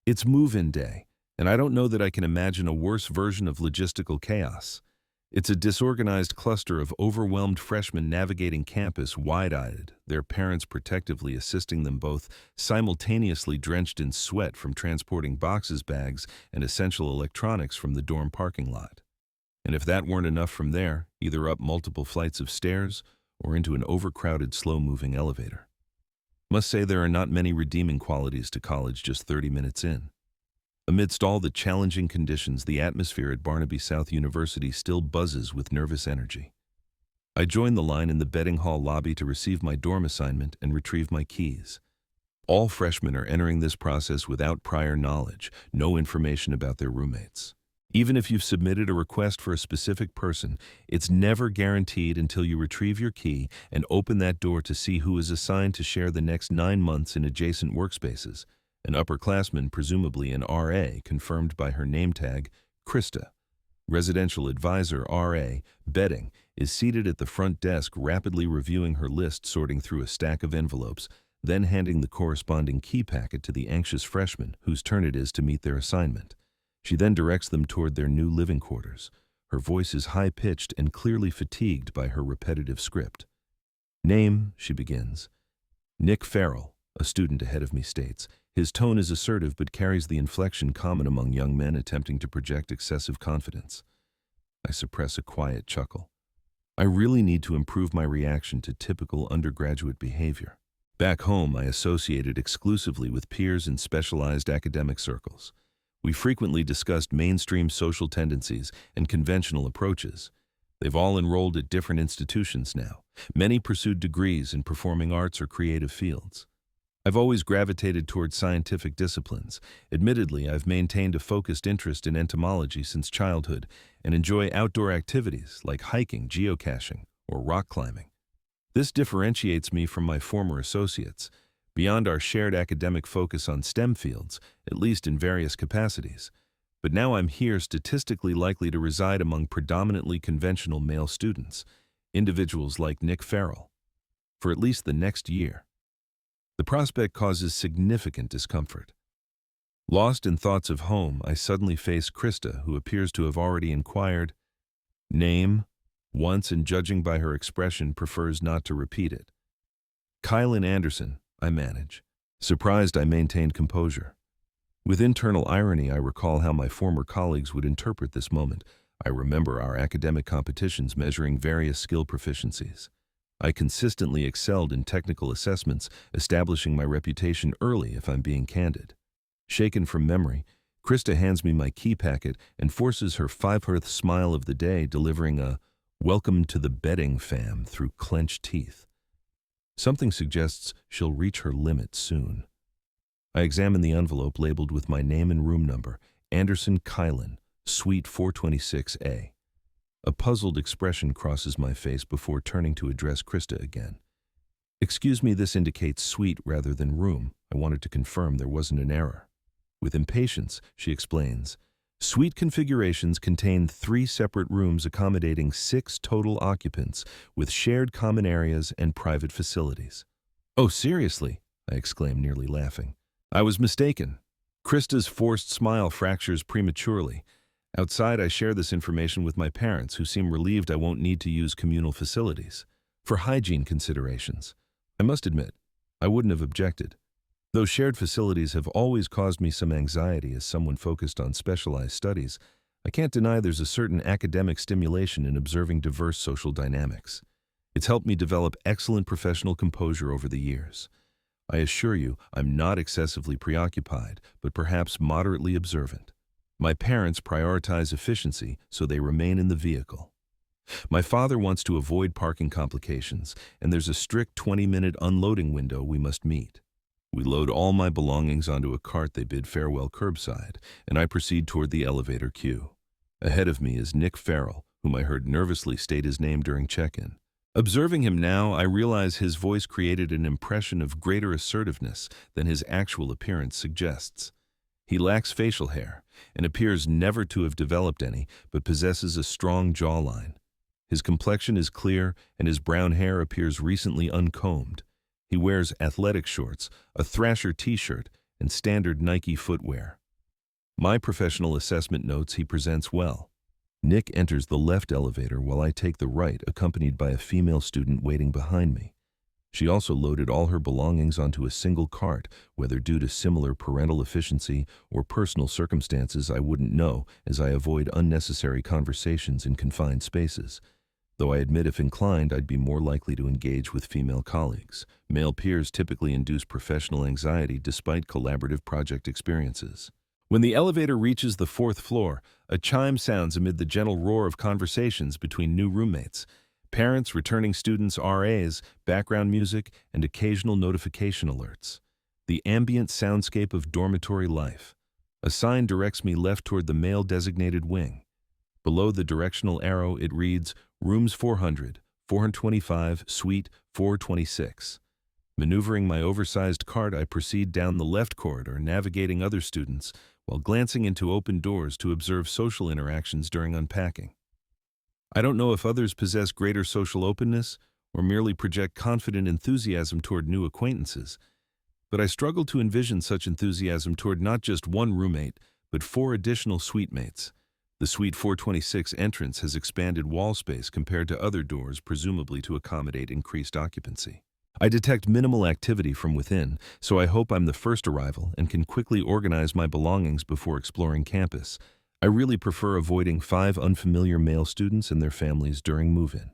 It's move-in day, and I don't know that I can imagine a worse version of logistical chaos. It's a disorganized cluster of overwhelmed freshmen navigating campus wide-eyed, their parents protectively assisting them both, simultaneously drenched in sweat from transporting boxes, bags, and essential electronics from the dorm parking lot. And if that weren't enough from there, either up multiple flights of stairs or into an overcrowded, slow-moving elevator. Must say there are not many redeeming qualities to college just 30 minutes in. Amidst all the challenging conditions, the atmosphere at Barnaby South University still buzzes with nervous energy. I join the line in the betting hall lobby to receive my dorm assignment and retrieve my keys. All freshmen are entering this process without prior knowledge, no information about their roommates. Even if you've submitted a request for a specific person, it's never guaranteed until you retrieve your key and open that door to see who is assigned to share the next 9 months in adjacent workspaces. An upperclassman, presumably an RA, confirmed by her name tag, Krista. Residential advisor RA, betting, is seated at the front desk rapidly reviewing her list, sorting through a stack of envelopes, then handing the corresponding key packet to the anxious freshman whose turn it is to meet their assignment. She then directs them toward their new living quarters. Her voice is high-pitched and clearly fatigued by her repetitive script. Name, she begins. Nick Farrell, a student ahead of me states. His tone is assertive but carries the inflection common among young men attempting to project excessive confidence. I suppress a quiet chuckle. I really need to improve my reaction to typical undergraduate behavior. Back home, I associated exclusively with peers in specialized academic circles. We frequently discussed mainstream social tendencies and conventional approaches. They've all enrolled at different institutions now. Many pursued degrees in performing arts or creative fields. I've always gravitated toward scientific disciplines. Admittedly, I've maintained a focused interest in entomology since childhood and enjoy outdoor activities like hiking, geocaching, or rock climbing. This differentiates me from my former associates, beyond our shared academic focus on STEM fields, at least in various capacities. But now I'm here statistically likely to reside among predominantly conventional male students, individuals like Nick Farrell, for at least the next year. The prospect causes significant discomfort. Lost in thoughts of home, I suddenly face Krista, who appears to have already inquired. Name, once, and judging by her expression, prefers not to repeat it. Kylan Anderson, I manage. Surprised, I maintained composure. With internal irony, I recall how my former colleagues would interpret this moment. I remember our academic competitions measuring various skill proficiencies. I consistently excelled in technical assessments, establishing my reputation early if I'm being candid. Shaken from memory, Krista hands me my key packet and forces her 5th smile of the day, delivering a "Welcome to the betting fam" through clenched teeth. Something suggests she'll reach her limit soon. I examine the envelope labeled with my name and room number, Anderson Kylan, Suite 426A. A puzzled expression crosses my face before turning to address Krista again. Excuse me, this indicates suite rather than room. I wanted to confirm there wasn't an error. With impatience, she explains. Suite configurations contain 3 separate rooms accommodating 6 total occupants with shared common areas and private facilities. Oh, seriously? I exclaim, nearly laughing. I was mistaken. Krista's forced smile fractures prematurely. Outside, I share this information with my parents, who seem relieved I won't need to use communal facilities. For hygiene considerations, I must admit, I wouldn't have objected. Though shared facilities have always caused me some anxiety as someone focused on specialized studies, I can't deny there's a certain academic stimulation in observing diverse social dynamics. It's helped me develop excellent professional composure over the years. I assure you, I'm not excessively preoccupied, but perhaps moderately observant. My parents prioritize efficiency, so they remain in the vehicle. My father wants to avoid parking complications, and there's a strict 20-minute unloading window we must meet. We load all my belongings onto a cart they bid farewell curbside, and I proceed toward the elevator queue. Ahead of me is Nick Farrell, whom I heard nervously state his name during check-in. Observing him now, I realize his voice created an impression of greater assertiveness than his actual appearance suggests. He lacks facial hair and appears never to have developed any, but possesses a strong jawline. His complexion is clear, and his brown hair appears recently uncombed. He wears athletic shorts, a Thrasher t-shirt, and standard Nike footwear. My professional assessment notes he presents well. Nick enters the left elevator while I take the right, accompanied by a female student waiting behind me. She also loaded all her belongings onto a single cart, whether due to similar parental efficiency or personal circumstances I wouldn't know, as I avoid unnecessary conversations in confined spaces. Though I admit if inclined, I'd be more likely to engage with female colleagues. Male peers typically induce professional anxiety despite collaborative project experiences. When the elevator reaches the 4th floor, a chime sounds amid the gentle roar of conversations between new roommates. Parents, returning students, RAs, background music, and occasional notification alerts. The ambient soundscape of dormitory life. A sign directs me left toward the male-designated wing. Below the directional arrow, it reads, Rooms 400, 425, Suite 426. Maneuvering my oversized cart, I proceed down the left corridor, navigating other students, while glancing into open doors to observe social interactions during unpacking. I don't know if others possess greater social openness or merely project confident enthusiasm toward new acquaintances, but I struggle to envision such enthusiasm toward not just one roommate, but 4 additional suite mates. The Suite 426 entrance has expanded wall space compared to other doors, presumably to accommodate increased occupancy. I detect minimal activity from within, so I hope I'm the first arrival and can quickly organize my belongings before exploring campus. I really prefer avoiding 5 unfamiliar male students and their families during move-in.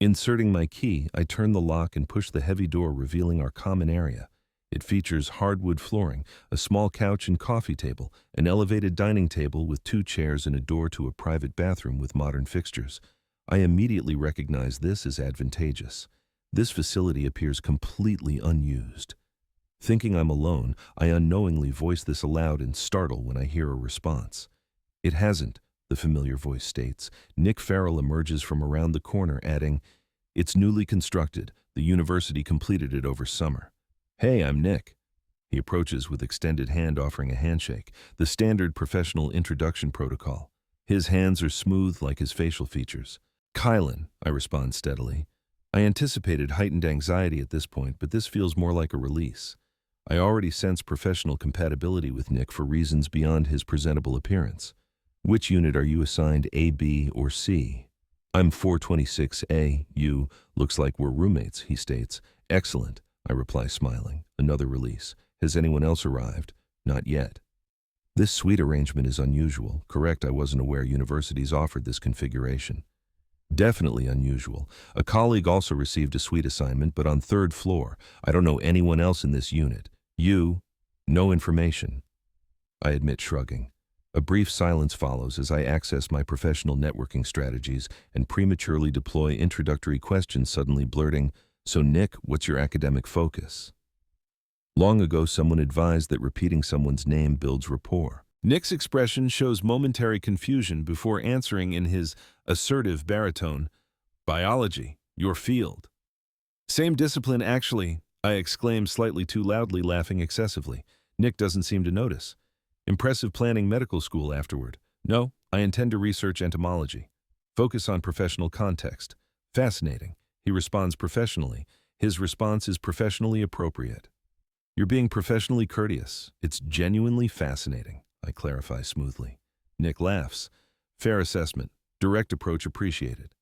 Inserting my key, I turn the lock and push the heavy door, revealing our common area. It features hardwood flooring, a small couch and coffee table, an elevated dining table with 2 chairs and a door to a private bathroom with modern fixtures. I immediately recognize this as advantageous. This facility appears completely unused. Thinking I'm alone, I unknowingly voice this aloud and startle when I hear a response. It hasn't, the familiar voice states. Nick Farrell emerges from around the corner, adding, It's newly constructed. The university completed it over summer. Hey, I'm Nick. He approaches with extended hand, offering a handshake, the standard professional introduction protocol. His hands are smooth like his facial features. Kylan, I respond steadily. I anticipated heightened anxiety at this point, but this feels more like a release. I already sense professional compatibility with Nick for reasons beyond his presentable appearance. Which unit are you assigned, A, B, or C? I'm 426A. You, looks like we're roommates, he states. Excellent, I reply, smiling. Another release. Has anyone else arrived? Not yet. This suite arrangement is unusual. Correct, I wasn't aware universities offered this configuration. Definitely unusual. A colleague also received a suite assignment, but on 3rd floor. I don't know anyone else in this unit. You? No information. I admit, shrugging. A brief silence follows as I access my professional networking strategies and prematurely deploy introductory questions, suddenly blurting, So Nick, what's your academic focus? Long ago, someone advised that repeating someone's name builds rapport. Nick's expression shows momentary confusion before answering in his assertive baritone, Biology, your field. Same discipline, actually, I exclaim slightly too loudly, laughing excessively. Nick doesn't seem to notice. Impressive planning medical school afterward. No, I intend to research entomology. Focus on professional context. Fascinating. He responds professionally. His response is professionally appropriate. You're being professionally courteous. It's genuinely fascinating, I clarify smoothly. Nick laughs. Fair assessment. Direct approach appreciated.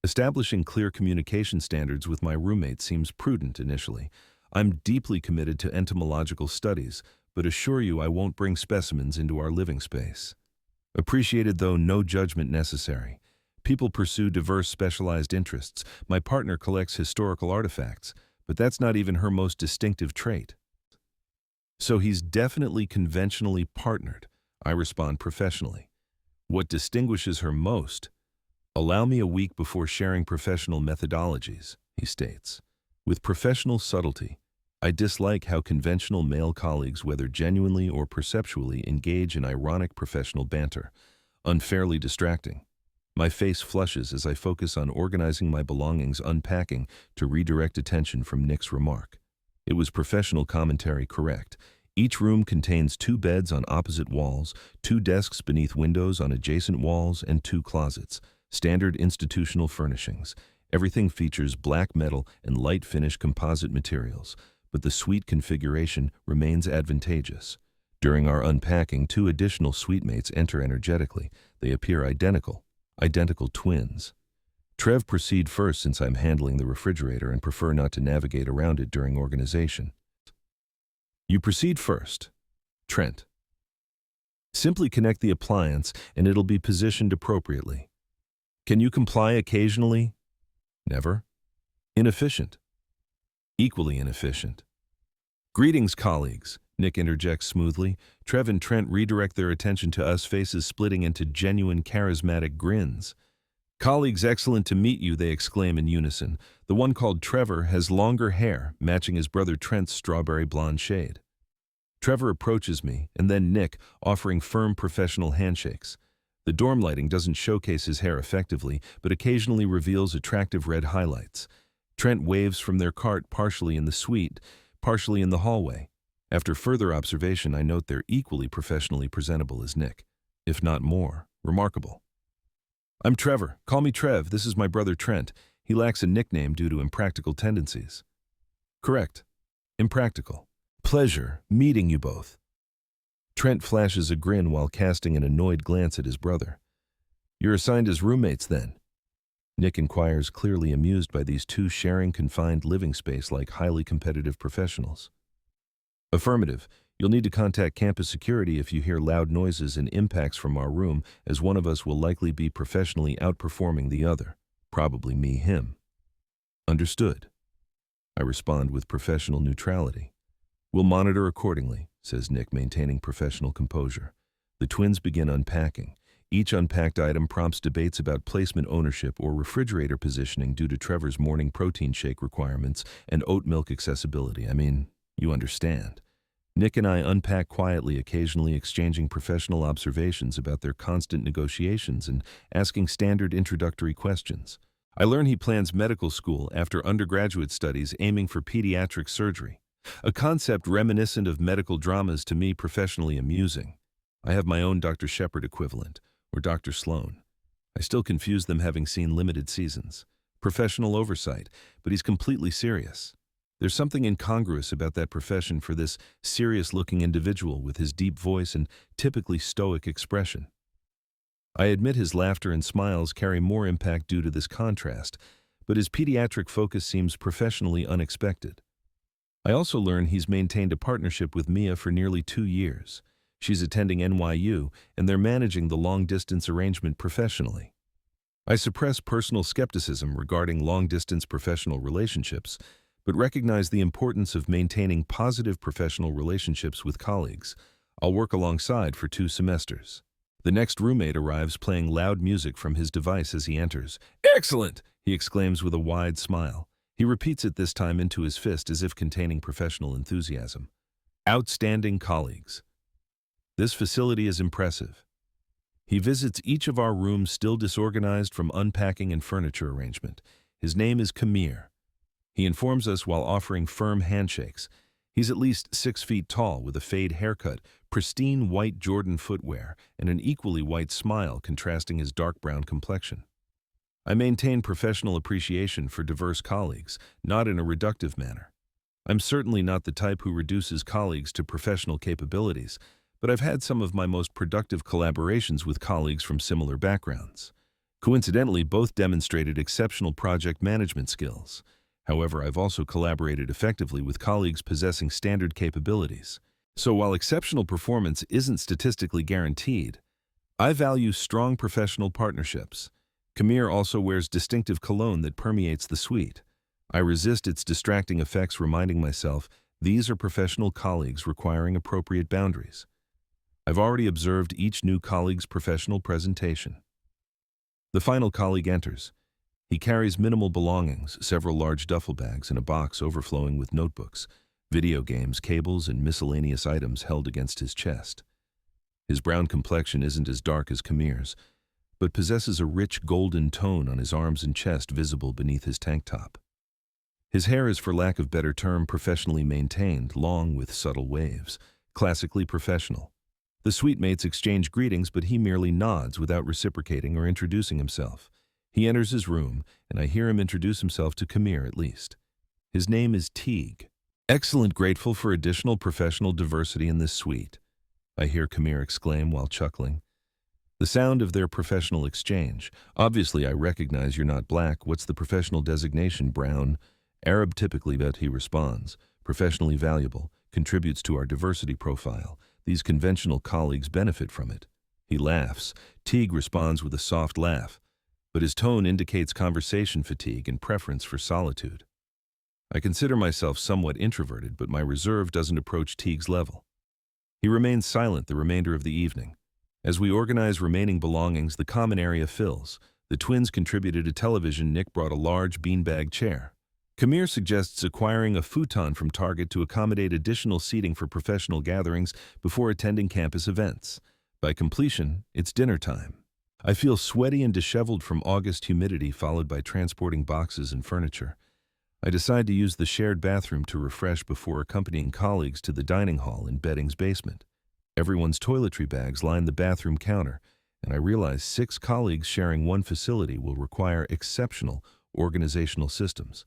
Establishing clear communication standards with my roommate seems prudent initially. I'm deeply committed to entomological studies, but assure you I won't bring specimens into our living space. Appreciated, though no judgment necessary. People pursue diverse specialized interests. My partner collects historical artifacts, but that's not even her most distinctive trait. So he's definitely conventionally partnered, I respond professionally. What distinguishes her most? Allow me a week before sharing professional methodologies, he states. With professional subtlety, I dislike how conventional male colleagues, whether genuinely or perceptually, engage in ironic professional banter, unfairly distracting. My face flushes as I focus on organizing my belongings, unpacking, to redirect attention from Nick's remark. It was professional commentary, correct. Each room contains 2 beds on opposite walls, 2 desks beneath windows on adjacent walls, and 2 closets. Standard institutional furnishings. Everything features black metal and light finish composite materials. but the suite configuration remains advantageous. During our unpacking, two additional suite mates enter energetically. They appear identical twins. Trev, proceed first since I'm handling the refrigerator and prefer not to navigate around it during organization. You proceed first. Trent. Simply connect the appliance and it'll be positioned appropriately. Can you comply occasionally? Never. Inefficient. Equally inefficient. Greetings, colleagues, Nick interjects smoothly. Trev and Trent redirect their attention to us, faces splitting into genuine charismatic grins. Colleagues, excellent to meet you, they exclaim in unison. The one called Trevor has longer hair, matching his brother Trent's strawberry blonde shade. Trevor approaches me, and then Nick, offering firm professional handshakes. The dorm lighting doesn't showcase his hair effectively, but occasionally reveals attractive red highlights. Trent waves from their cart, partially in the suite, partially in the hallway. After further observation, I note they're equally professionally presentable as Nick, if not more remarkable. I'm Trevor. Call me Trev. This is my brother Trent. He lacks a nickname due to impractical tendencies. Correct. Impractical. Pleasure meeting you both. Trent flashes a grin while casting an annoyed glance at his brother. You're assigned as roommates then? Nick inquires, clearly amused by these two sharing confined living space like highly competitive professionals. Affirmative. You'll need to contact campus security if you hear loud noises and impacts from our room, as one of us will likely be professionally outperforming the other. Probably me, him. Understood. I respond with professional neutrality. We'll monitor accordingly, says Nick, maintaining professional composure. The twins begin unpacking. Each unpacked item prompts debates about placement, ownership, or refrigerator positioning due to Trevor's morning protein shake requirements and oat milk accessibility. I mean, you understand. Nick and I unpack quietly, occasionally exchanging professional observations about their constant negotiations and asking standard introductory questions. I learn he plans medical school after undergraduate studies, aiming for pediatric surgery. A concept reminiscent of medical dramas, to me professionally amusing. I have my own Dr. Shepard equivalent, or Dr. Sloan. I still confuse them, having seen limited seasons. Professional oversight, but he's completely serious. There's something incongruous about that profession for this serious-looking individual with his deep voice and typically stoic expression. I admit his laughter and smiles carry more impact due to this contrast, but his pediatric focus seems professionally unexpected. I also learn he's maintained a partnership with Mia for nearly 2 years. She's attending NYU, and they're managing the long-distance arrangement professionally. I suppress personal skepticism regarding long-distance professional relationships, but recognize the importance of maintaining positive professional relationships with colleagues. I'll work alongside for 2 semesters. The next roommate arrives, playing loud music from his device as he enters. Excellent! He exclaims with a wide smile. He repeats it, this time into his fist, as if containing professional enthusiasm. Outstanding colleagues. This facility is impressive. He visits each of our rooms, still disorganized from unpacking and furniture arrangement. His name is Kamir. He informs us while offering firm handshakes. He's at least 6 feet tall, with a fade haircut, pristine white Jordan footwear, and an equally white smile contrasting his dark brown complexion. I maintain professional appreciation for diverse colleagues, not in a reductive manner. I'm certainly not the type who reduces colleagues to professional capabilities, but I've had some of my most productive collaborations with colleagues from similar backgrounds. Coincidentally, both demonstrated exceptional project management skills. However, I've also collaborated effectively with colleagues possessing standard capabilities. So while exceptional performance isn't statistically guaranteed, I value strong professional partnerships. Kamir also wears distinctive cologne that permeates the suite. I resist its distracting effects, reminding myself these are professional colleagues requiring appropriate boundaries. I've already observed each new colleague's professional presentation. The final colleague enters. He carries minimal belongings, several large duffel bags and a box overflowing with notebooks, video games, cables, and miscellaneous items held against his chest. His brown complexion isn't as dark as Kamir's, but possesses a rich golden tone on his arms and chest, visible beneath his tank top. His hair is, for lack of better term, professionally maintained, long with subtle waves, classically professional. The suite mates exchange greetings, but he merely nods without reciprocating or introducing himself. He enters his room, and I hear him introduce himself to Kamir at least. His name is Teague. Excellent, grateful for additional professional diversity in this suite, I hear Kamir exclaim while chuckling. The sound of their professional exchange. Obviously, I recognize you're not black. What's the professional designation? Brown. Arab typically, but he responds. Professionally valuable. Contributes to our diversity profile. These conventional colleagues benefit from it. He laughs. Teague responds with a soft laugh, but his tone indicates conversation fatigue and preference for solitude. I consider myself somewhat introverted, but my reserve doesn't approach Teague's level. He remains silent the remainder of the evening. As we organize remaining belongings, the common area fills. The twins contributed a television. Nick brought a large beanbag chair. Kamir suggests acquiring a futon from Target to accommodate additional seating for professional gatherings before attending campus events. By completion, it's dinner time. I feel sweaty and disheveled from August humidity followed by transporting boxes and furniture. I decide to use the shared bathroom to refresh before accompanying colleagues to the dining hall in Bedding's basement. Everyone's toiletry bags line the bathroom counter, and I realize 6 colleagues sharing one facility will require exceptional organizational systems.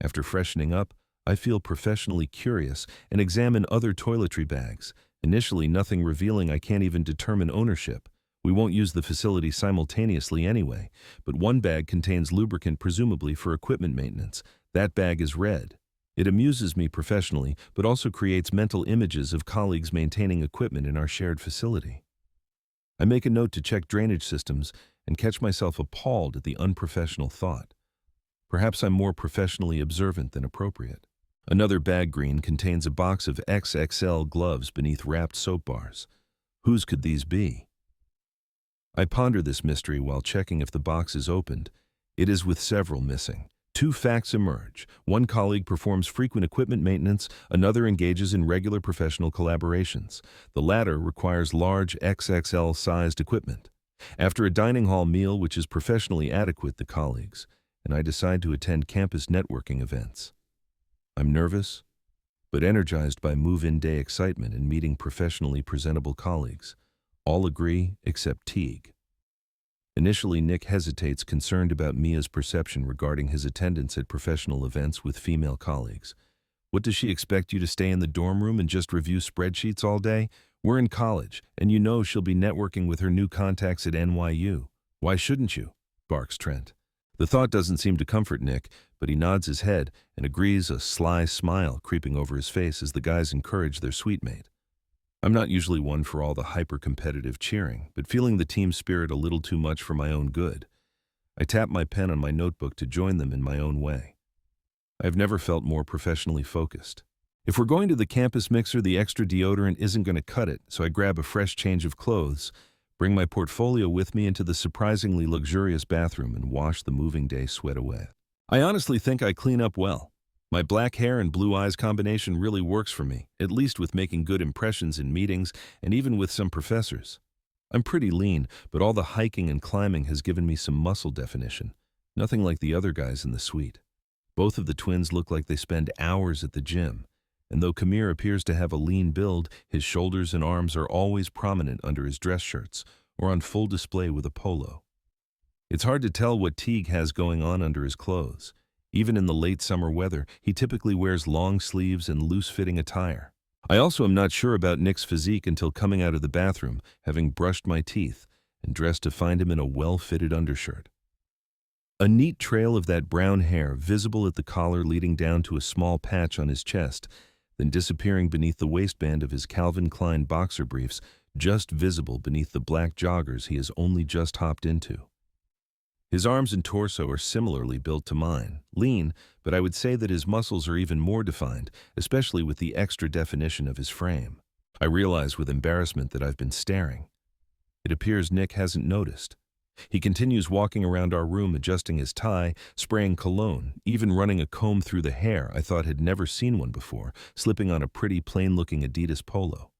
After freshening up, I feel professionally curious and examine other toiletry bags. Initially, nothing revealing. I can't even determine ownership. We won't use the facility simultaneously anyway, but one bag contains lubricant, presumably for equipment maintenance. That bag is red. It amuses me professionally, but also creates mental images of colleagues maintaining equipment in our shared facility. I make a note to check drainage systems and catch myself appalled at the unprofessional thought. Perhaps I'm more professionally observant than appropriate. Another bag, green, contains a box of XXL gloves beneath wrapped soap bars. Whose could these be? I ponder this mystery while checking if the box is opened. It is, with several missing. 2 facts emerge. One colleague performs frequent equipment maintenance, another engages in regular professional collaborations. The latter requires large XXL-sized equipment. After a dining hall meal which is professionally adequate, the colleagues and I decide to attend campus networking events. I'm nervous, but energized by move-in day excitement and meeting professionally presentable colleagues. All agree except Teague. Initially, Nick hesitates, concerned about Mia's perception regarding his attendance at professional events with female colleagues. What, does she expect you to stay in the dorm room and just review spreadsheets all day? We're in college, and you know she'll be networking with her new contacts at NYU. Why shouldn't you? Barks Trent. The thought doesn't seem to comfort Nick, but he nods his head and agrees, a sly smile creeping over his face as the guys encourage their suite mate. I'm not usually one for all the hyper-competitive cheering, but feeling the team spirit a little too much for my own good. I tap my pen on my notebook to join them in my own way. I've never felt more professionally focused. If we're going to the campus mixer, the extra deodorant isn't going to cut it, so I grab a fresh change of clothes, bring my portfolio with me into the surprisingly luxurious bathroom, and wash the moving day sweat away. I honestly think I clean up well. My black hair and blue eyes combination really works for me, at least with making good impressions in meetings and even with some professors. I'm pretty lean, but all the hiking and climbing has given me some muscle definition. Nothing like the other guys in the suite. Both of the twins look like they spend hours at the gym, and though Kamir appears to have a lean build, his shoulders and arms are always prominent under his dress shirts or on full display with a polo. It's hard to tell what Teague has going on under his clothes. Even in the late summer weather, he typically wears long sleeves and loose-fitting attire. I also am not sure about Nick's physique until coming out of the bathroom, having brushed my teeth and dressed to find him in a well-fitted undershirt. A neat trail of that brown hair visible at the collar leading down to a small patch on his chest, then disappearing beneath the waistband of his Calvin Klein boxer briefs, just visible beneath the black joggers he has only just hopped into. His arms and torso are similarly built to mine, lean, but I would say that his muscles are even more defined, especially with the extra definition of his frame. I realize with embarrassment that I've been staring. It appears Nick hasn't noticed. He continues walking around our room, adjusting his tie, spraying cologne, even running a comb through the hair I thought had never seen one before, slipping on a pretty plain-looking Adidas polo.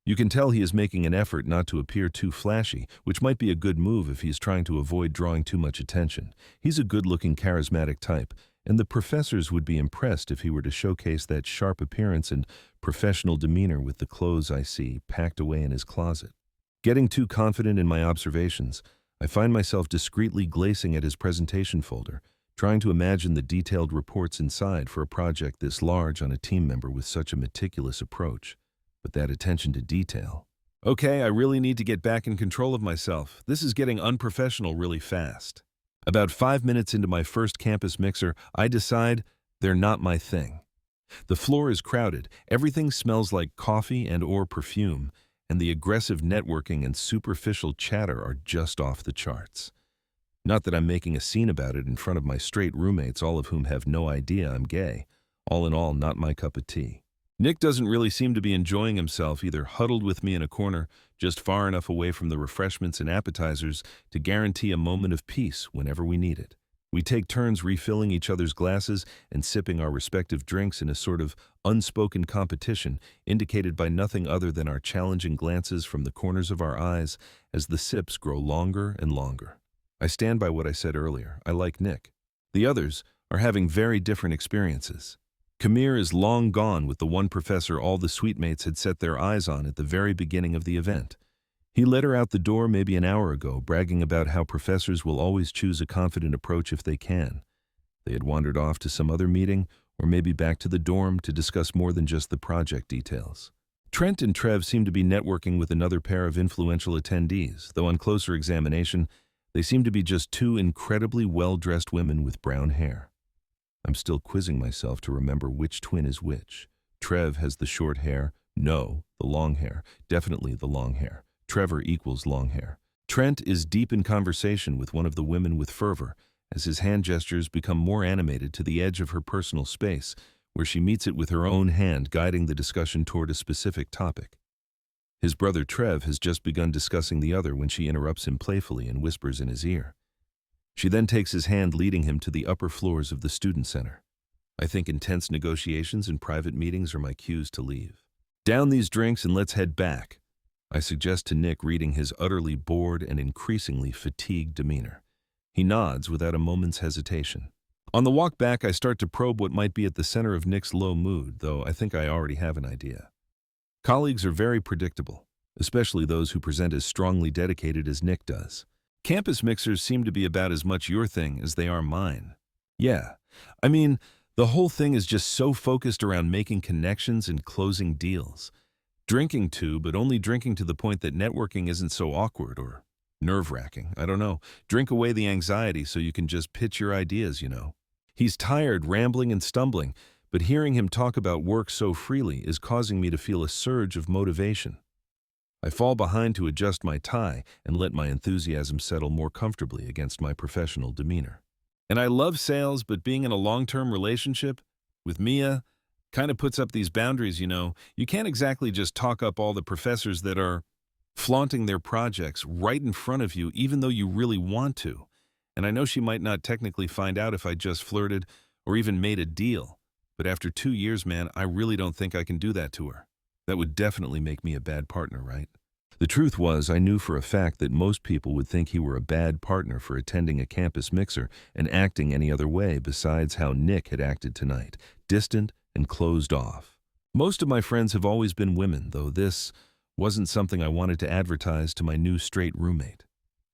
You can tell he is making an effort not to appear too flashy, which might be a good move if he's trying to avoid drawing too much attention. He's a good-looking, charismatic type, and the professors would be impressed if he were to showcase that sharp appearance and professional demeanor with the clothes I see packed away in his closet. Getting too confident in my observations, I find myself discreetly glazing at his presentation folder, trying to imagine the detailed reports inside for a project this large on a team member with such a meticulous approach. But that attention to detail. Okay, I really need to get back in control of myself. This is getting unprofessional really fast. About 5 minutes into my first campus mixer, I decide they're not my thing. The floor is crowded, everything smells like coffee and/or perfume, and the aggressive networking and superficial chatter are just off the charts. Not that I'm making a scene about it in front of my straight roommates, all of whom have no idea I'm gay. All in all, not my cup of tea. Nick doesn't really seem to be enjoying himself, either huddled with me in a corner, just far enough away from the refreshments and appetizers to guarantee a moment of peace whenever we need it. We take turns refilling each other's glasses and sipping our respective drinks in a sort of unspoken competition, indicated by nothing other than our challenging glances from the corners of our eyes as the sips grow longer and longer. I stand by what I said earlier. I like Nick. The others are having very different experiences. Kamir is long gone with the one professor all the suitemates had set their eyes on at the very beginning of the event. He led her out the door maybe an hour ago, bragging about how professors will always choose a confident approach if they can. They had wandered off to some other meeting, or maybe back to the dorm to discuss more than just the project details. Trent and Trev seemed to be networking with another pair of influential attendees, though on closer examination, they seemed to be just two incredibly well-dressed women with brown hair. I'm still quizzing myself to remember which twin is which. Trev has the short hair. No, the long hair. Definitely the long hair. Trevor equals long hair. Trent is deep in conversation with one of the women with fervor, as his hand gestures become more animated to the edge of her personal space, where she meets it with her own hand, guiding the discussion toward a specific topic. His brother Trev has just begun discussing the other when she interrupts him playfully and whispers in his ear. She then takes his hand, leading him to the upper floors of the student center. I think intense negotiations and private meetings are my cues to leave. Down these drinks and let's head back, I suggest to Nick, reading his utterly bored and increasingly fatigued demeanor. He nods without a moment's hesitation. On the walk back, I start to probe what might be at the center of Nick's low mood, though I think I already have an idea. Colleagues are very predictable, especially those who present as strongly dedicated as Nick does. Campus mixers seem to be about as much your thing as they are mine. Yeah, I mean, the whole thing is just so focused around making connections and closing deals. Drinking too, but only drinking to the point that networking isn't so awkward or nerve-wracking. I don't know. Drink away the anxiety so you can just pitch your ideas, you know. He's tired, rambling and stumbling, but hearing him talk about work so freely is causing me to feel a surge of motivation. I fall behind to adjust my tie and let my enthusiasm settle more comfortably against my professional demeanor. And I love sales, but being in a long-term relationship with Mia kind of puts up these boundaries, you know. You can't exactly just talk up all the professors that are flaunting their projects right in front of you, even though you really want to. And I know she might not technically find out if I just flirted or even made a deal. But after 2 years, man, I really don't think I can do that to her. That would definitely make me a bad partner, right? The truth was, I knew for a fact that most people would think he were a bad partner for attending a campus mixer and acting any other way besides how Nick had acted tonight, distant and closed off. Most of my friends have always been women, though this wasn't something I wanted to advertise to my new straight roommate.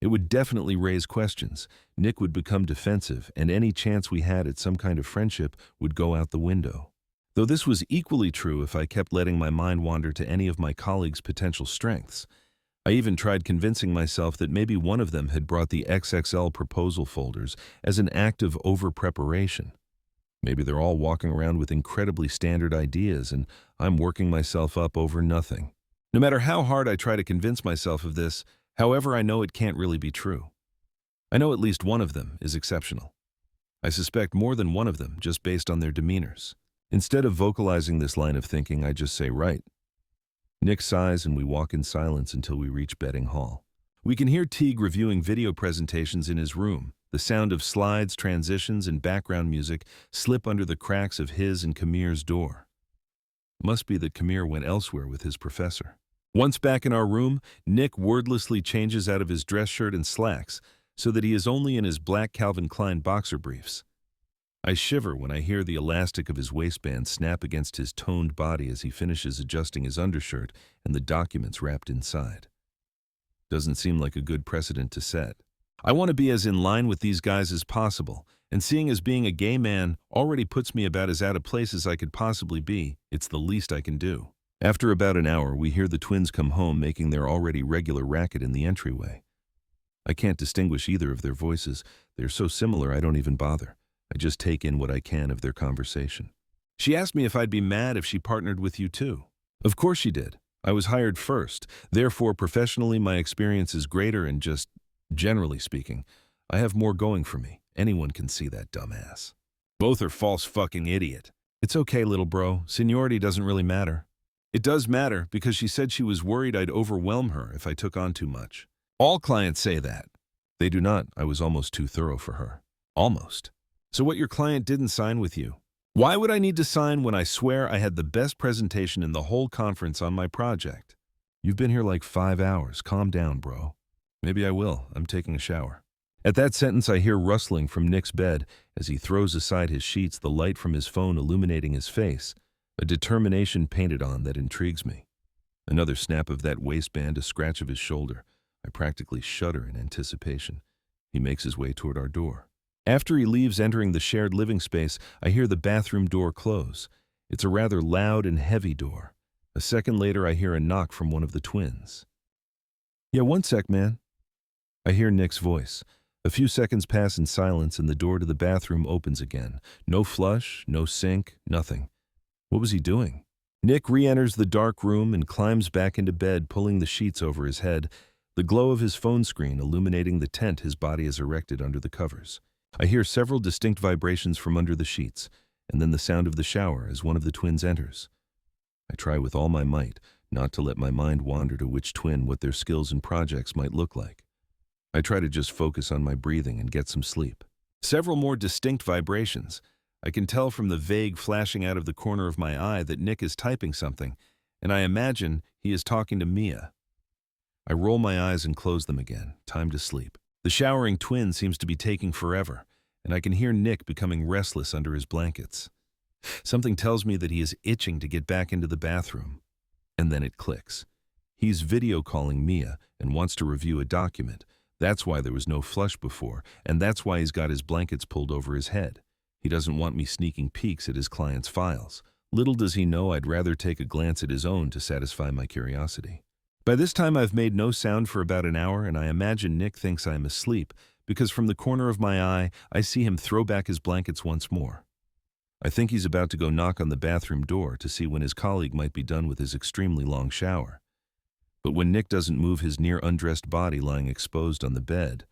It would definitely raise questions. Nick would become defensive, and any chance we had at some kind of friendship would go out the window. Though this was equally true if I kept letting my mind wander to any of my colleagues' potential strengths. I even tried convincing myself that maybe one of them had brought the XXL proposal folders as an act of over-preparation. Maybe they're all walking around with incredibly standard ideas, and I'm working myself up over nothing. No matter how hard I try to convince myself of this, however, I know it can't really be true. I know at least one of them is exceptional. I suspect more than one of them just based on their demeanors. Instead of vocalizing this line of thinking, I just say, right. Nick sighs and we walk in silence until we reach betting hall. We can hear Teague reviewing video presentations in his room. The sound of slides, transitions, and background music slip under the cracks of his and Kamir's door. Must be that Kamir went elsewhere with his professor. Once back in our room, Nick wordlessly changes out of his dress shirt and slacks so that he is only in his black Calvin Klein boxer briefs. I shiver when I hear the elastic of his waistband snap against his toned body as he finishes adjusting his undershirt and the documents wrapped inside. Doesn't seem like a good precedent to set. I want to be as in line with these guys as possible, and seeing as being a gay man already puts me about as out of place as I could possibly be, it's the least I can do. After about an hour, we hear the twins come home making their already regular racket in the entryway. I can't distinguish either of their voices. They're so similar I don't even bother. I just take in what I can of their conversation. She asked me if I'd be mad if she partnered with you too. Of course she did. I was hired first. Therefore, professionally, my experience is greater and just, generally speaking, I have more going for me. Anyone can see that dumbass. Both are false fucking idiot. It's okay, little bro. Seniority doesn't really matter. It does matter because she said she was worried I'd overwhelm her if I took on too much. All clients say that. They do not. I was almost too thorough for her. Almost. So what your client didn't sign with you? Why would I need to sign when I swear I had the best presentation in the whole conference on my project? You've been here like 5 hours. Calm down, bro. Maybe I will. I'm taking a shower. At that sentence, I hear rustling from Nick's bed as he throws aside his sheets, the light from his phone illuminating his face, a determination painted on that intrigues me. Another snap of that waistband, a scratch of his shoulder. I practically shudder in anticipation. He makes his way toward our door. After he leaves, entering the shared living space, I hear the bathroom door close. It's a rather loud and heavy door. A second later, I hear a knock from one of the twins. Yeah, one sec, man. I hear Nick's voice. A few seconds pass in silence and the door to the bathroom opens again. No flush, no sink, nothing. What was he doing? Nick re-enters the dark room and climbs back into bed, pulling the sheets over his head, the glow of his phone screen illuminating the tent his body has erected under the covers. I hear several distinct vibrations from under the sheets, and then the sound of the shower as one of the twins enters. I try with all my might not to let my mind wander to which twin, what their skills and projects might look like. I try to just focus on my breathing and get some sleep. Several more distinct vibrations. I can tell from the vague flashing out of the corner of my eye that Nick is typing something, and I imagine he is talking to Mia. I roll my eyes and close them again. Time to sleep. The showering twin seems to be taking forever, and I can hear Nick becoming restless under his blankets. Something tells me that he is itching to get back into the bathroom. And then it clicks. He's video calling Mia and wants to review a document. That's why there was no flush before, and that's why he's got his blankets pulled over his head. He doesn't want me sneaking peeks at his client's files. Little does he know I'd rather take a glance at his own to satisfy my curiosity. By this time, I've made no sound for about an hour, and I imagine Nick thinks I am asleep, because from the corner of my eye, I see him throw back his blankets once more. I think he's about to go knock on the bathroom door to see when his colleague might be done with his extremely long shower. But when Nick doesn't move his near-undressed body lying exposed on the bed,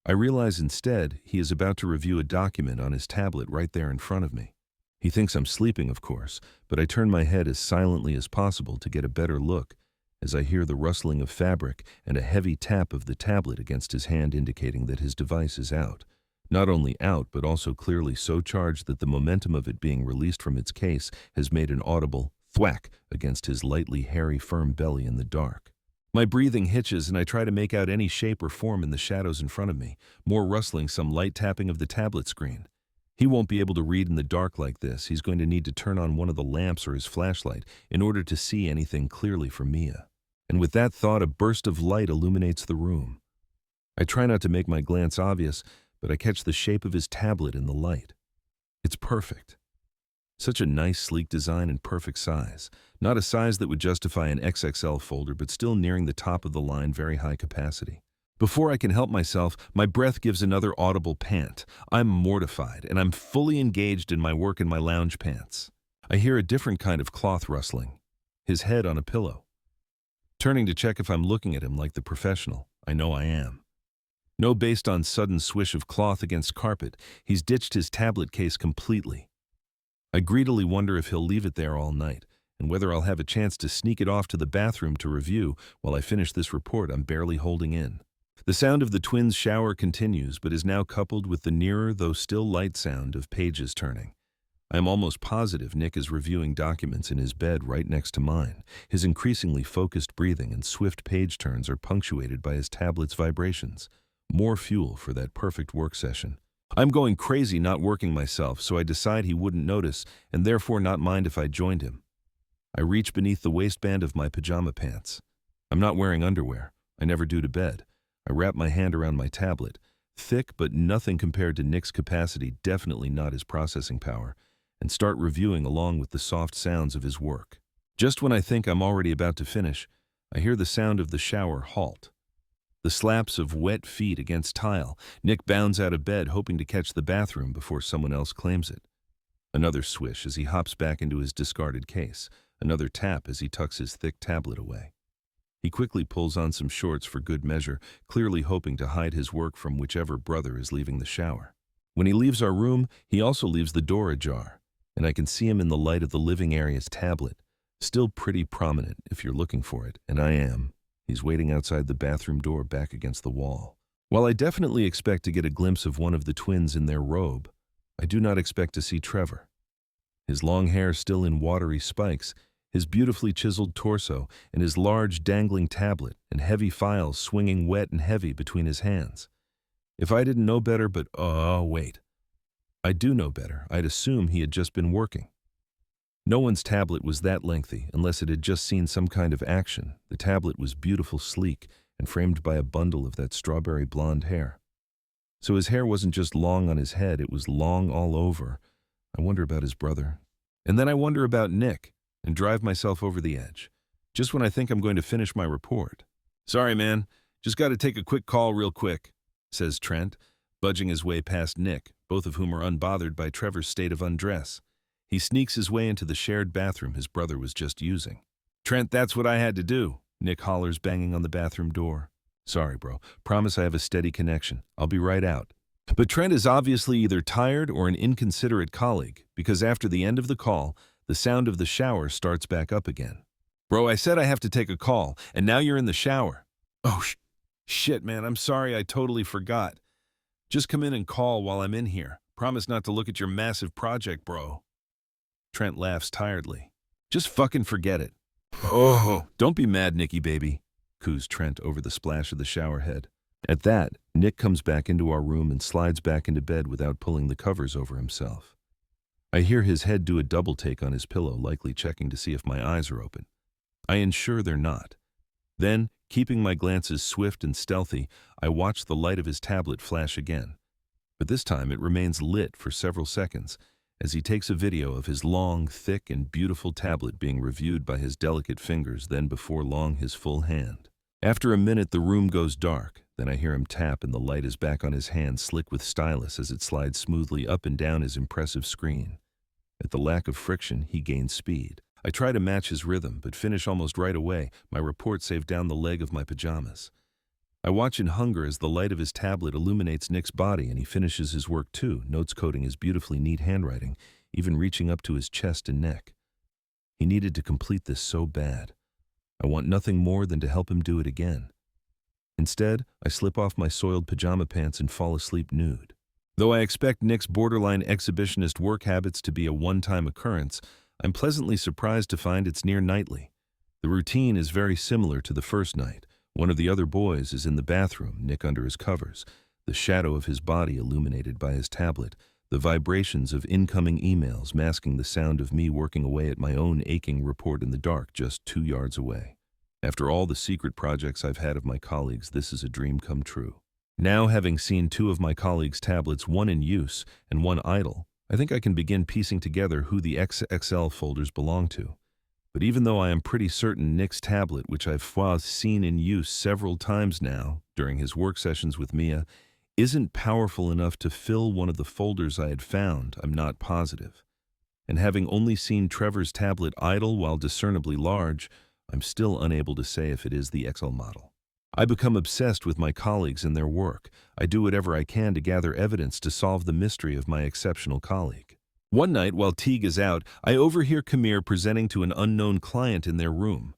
I realize instead he is about to review a document on his tablet right there in front of me. He thinks I'm sleeping, of course, but I turn my head as silently as possible to get a better look as I hear the rustling of fabric and a heavy tap of the tablet against his hand indicating that his device is out. Not only out, but also clearly so charged that the momentum of it being released from its case has made an audible thwack against his lightly hairy, firm belly in the dark. My breathing hitches and I try to make out any shape or form in the shadows in front of me, more rustling, some light tapping of the tablet screen. He won't be able to read in the dark like this. He's going to need to turn on one of the lamps or his flashlight in order to see anything clearly for Mia. And with that thought, a burst of light illuminates the room. I try not to make my glance obvious, but I catch the shape of his tablet in the light. It's perfect. Such a nice, sleek design and perfect size. Not a size that would justify an XXL folder, but still nearing the top of the line, very high capacity. Before I can help myself, my breath gives another audible pant. I'm mortified, and I'm fully engaged in my work in my lounge pants. I hear a different kind of cloth rustling. His head on a pillow. Turning to check if I'm looking at him like the professional, I know I am. No, based on sudden swish of cloth against carpet, he's ditched his tablet case completely. I greedily wonder if he'll leave it there all night, and whether I'll have a chance to sneak it off to the bathroom to review while I finish this report I'm barely holding in. The sound of the twins' shower continues, but is now coupled with the nearer, though still light sound of pages turning. I am almost positive Nick is reviewing documents in his bed right next to mine. His increasingly focused breathing and swift page turns are punctuated by his tablet's vibrations. More fuel for that perfect work session. I'm going crazy not working myself, so I decide he wouldn't notice and therefore not mind if I joined him. I reach beneath the waistband of my pajama pants. I'm not wearing underwear. I never do to bed. I wrap my hand around my tablet, thick but nothing compared to Nick's capacity, definitely not his processing power, and start reviewing along with the soft sounds of his work. Just when I think I'm already about to finish, I hear the sound of the shower halt. The slaps of wet feet against tile. Nick bounds out of bed, hoping to catch the bathroom before someone else claims it. Another swish as he hops back into his discarded case. Another tap as he tucks his thick tablet away. He quickly pulls on some shorts for good measure, clearly hoping to hide his work from whichever brother is leaving the shower. When he leaves our room, he also leaves the door ajar, and I can see him in the light of the living area's tablet, still pretty prominent if you're looking for it, and I am. He's waiting outside the bathroom door back against the wall. While I definitely expect to get a glimpse of one of the twins in their robe, I do not expect to see Trevor. His long hair still in watery spikes, his beautifully chiseled torso, and his large dangling tablet and heavy files swinging wet and heavy between his hands. If I didn't know better, but wait. I do know better. I'd assume he had just been working. No one's tablet was that lengthy unless it had just seen some kind of action. The tablet was beautiful, sleek, and framed by a bundle of that strawberry blonde hair. So his hair wasn't just long on his head, it was long all over. I wonder about his brother. And then I wonder about Nick, and drive myself over the edge, just when I think I'm going to finish my report. "Sorry, man, just got to take a quick call real quick," says Trent, budging his way past Nick, both of whom are unbothered by Trevor's state of undress. He sneaks his way into the shared bathroom his brother was just using. "Trent, that's what I had to do," Nick hollers, banging on the bathroom door. "Sorry, bro. Promise I have a steady connection. I'll be right out." But Trent is obviously either tired or an inconsiderate colleague, because after the end of the call, the sound of the shower starts back up again. "Bro, I said I have to take a call, and now you're in the shower." "Oh, shit, man. I'm sorry. I totally forgot. Just come in and call while I'm in here. Promise not to look at your massive project, bro." Trent laughs tiredly. "Just fucking forget it." "Oh, don't be mad, Nicky baby," coos Trent over the splash of the shower head. At that, Nick comes back into our room and slides back into bed without pulling the covers over himself. I hear his head do a double take on his pillow, likely checking to see if my eyes are open. I ensure they're not. Then, keeping my glances swift and stealthy, I watch the light of his tablet flash again. But this time it remains lit for several seconds, as he takes a video of his long, thick, and beautiful tablet being reviewed by his delicate fingers, then before long his full hand. After a minute the room goes dark, then I hear him tap and the light is back on his hand, slick with stylus as it slides smoothly up and down his impressive screen. At the lack of friction, he gains speed. I try to match his rhythm, but finish almost right away, my report saved down the leg of my pajamas. I watch in hunger as the light of his tablet illuminates Nick's body and he finishes his work too, notes coding his beautifully neat handwriting, even reaching up to his chest and neck. He needed to complete this so bad. I want nothing more than to help him do it again. Instead, I slip off my soiled pajama pants and fall asleep nude. Though I expect Nick's borderline exhibitionist work habits to be a one-time occurrence, I'm pleasantly surprised to find it's near nightly. The routine is very similar to the first night. One of the other boys is in the bathroom, Nick under his covers, the shadow of his body illuminated by his tablet, the vibrations of incoming emails masking the sound of me working away at my own aching report in the dark just 2 yards away. After all the secret projects I've had of my colleagues, this is a dream come true. Now, having seen 2 of my colleagues' tablets, one in use and one idle, I think I can begin piecing together who the XXL folders belong to. But even though I am pretty certain Nick's tablet, which I've seen in use several times now during his work sessions with Mia, isn't powerful enough to fill one of the folders I had found, I'm not positive. And having only seen Trevor's tablet idle while discernibly large, I'm still unable to say if it is the XL model. I become obsessed with my colleagues and their work. I do whatever I can to gather evidence to solve the mystery of my exceptional colleague. One night, while Teague is out, I overhear Kamir presenting to an unknown client in their room.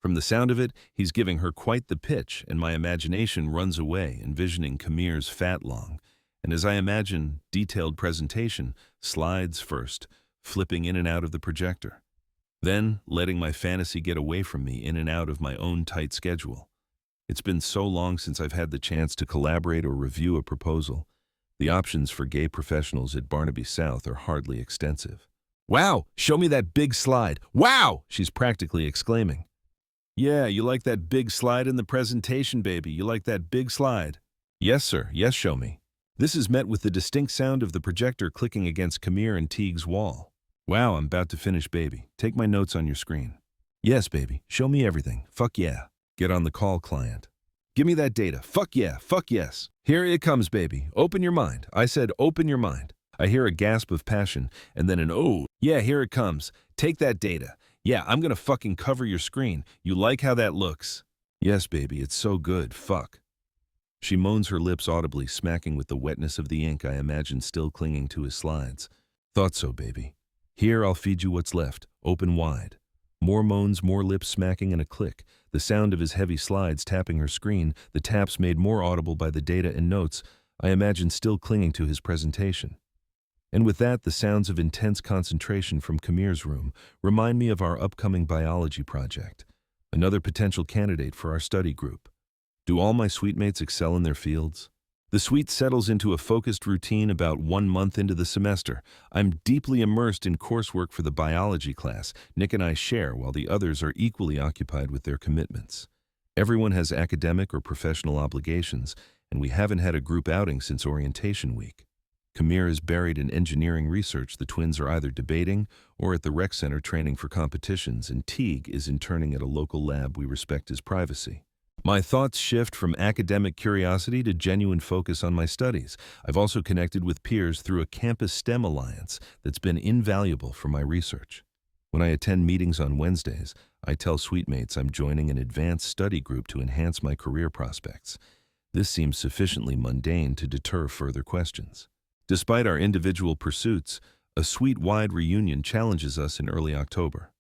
From the sound of it, he's giving her quite the pitch, and my imagination runs away, envisioning Kamir's fat long, and as I imagine, detailed presentation, slides first, flipping in and out of the projector. Then, letting my fantasy get away from me in and out of my own tight schedule. It's been so long since I've had the chance to collaborate or review a proposal. The options for gay professionals at Barnaby South are hardly extensive. "Wow, show me that big slide. Wow!" she's practically exclaiming. Yeah, you like that big slide in the presentation, baby. You like that big slide. Yes, sir. Yes, show me. This is met with the distinct sound of the projector clicking against Camille and Teague's wall. Wow, I'm about to finish, baby. Take my notes on your screen. Yes, baby. Show me everything. Fuck yeah. Get on the call, client. Give me that data. Fuck yeah. Fuck yes. Here it comes, baby. Open your mind. I said open your mind. I hear a gasp of passion, and then an oh. Yeah, here it comes. Take that data. Yeah, I'm gonna fucking cover your screen. You like how that looks? Yes, baby, it's so good. Fuck. She moans, her lips audibly smacking with the wetness of the ink I imagine still clinging to his slides. Thought so, baby. Here, I'll feed you what's left. Open wide. More moans, more lips smacking, and a click. The sound of his heavy slides tapping her screen, the taps made more audible by the data and notes, I imagine still clinging to his presentation. And with that, the sounds of intense concentration from Camille's room remind me of our upcoming biology project, another potential candidate for our study group. Do all my suite mates excel in their fields? The suite settles into a focused routine about 1 month into the semester. I'm deeply immersed in coursework for the biology class Nick and I share, while the others are equally occupied with their commitments. Everyone has academic or professional obligations, and we haven't had a group outing since orientation week. Camille is buried in engineering research the twins are either debating or at the rec center training for competitions, and Teague is interning at a local lab we respect his privacy. My thoughts shift from academic curiosity to genuine focus on my studies. I've also connected with peers through a campus STEM alliance that's been invaluable for my research. When I attend meetings on Wednesdays, I tell suitemates I'm joining an advanced study group to enhance my career prospects. This seems sufficiently mundane to deter further questions. Despite our individual pursuits, a suite-wide reunion challenges us in early October.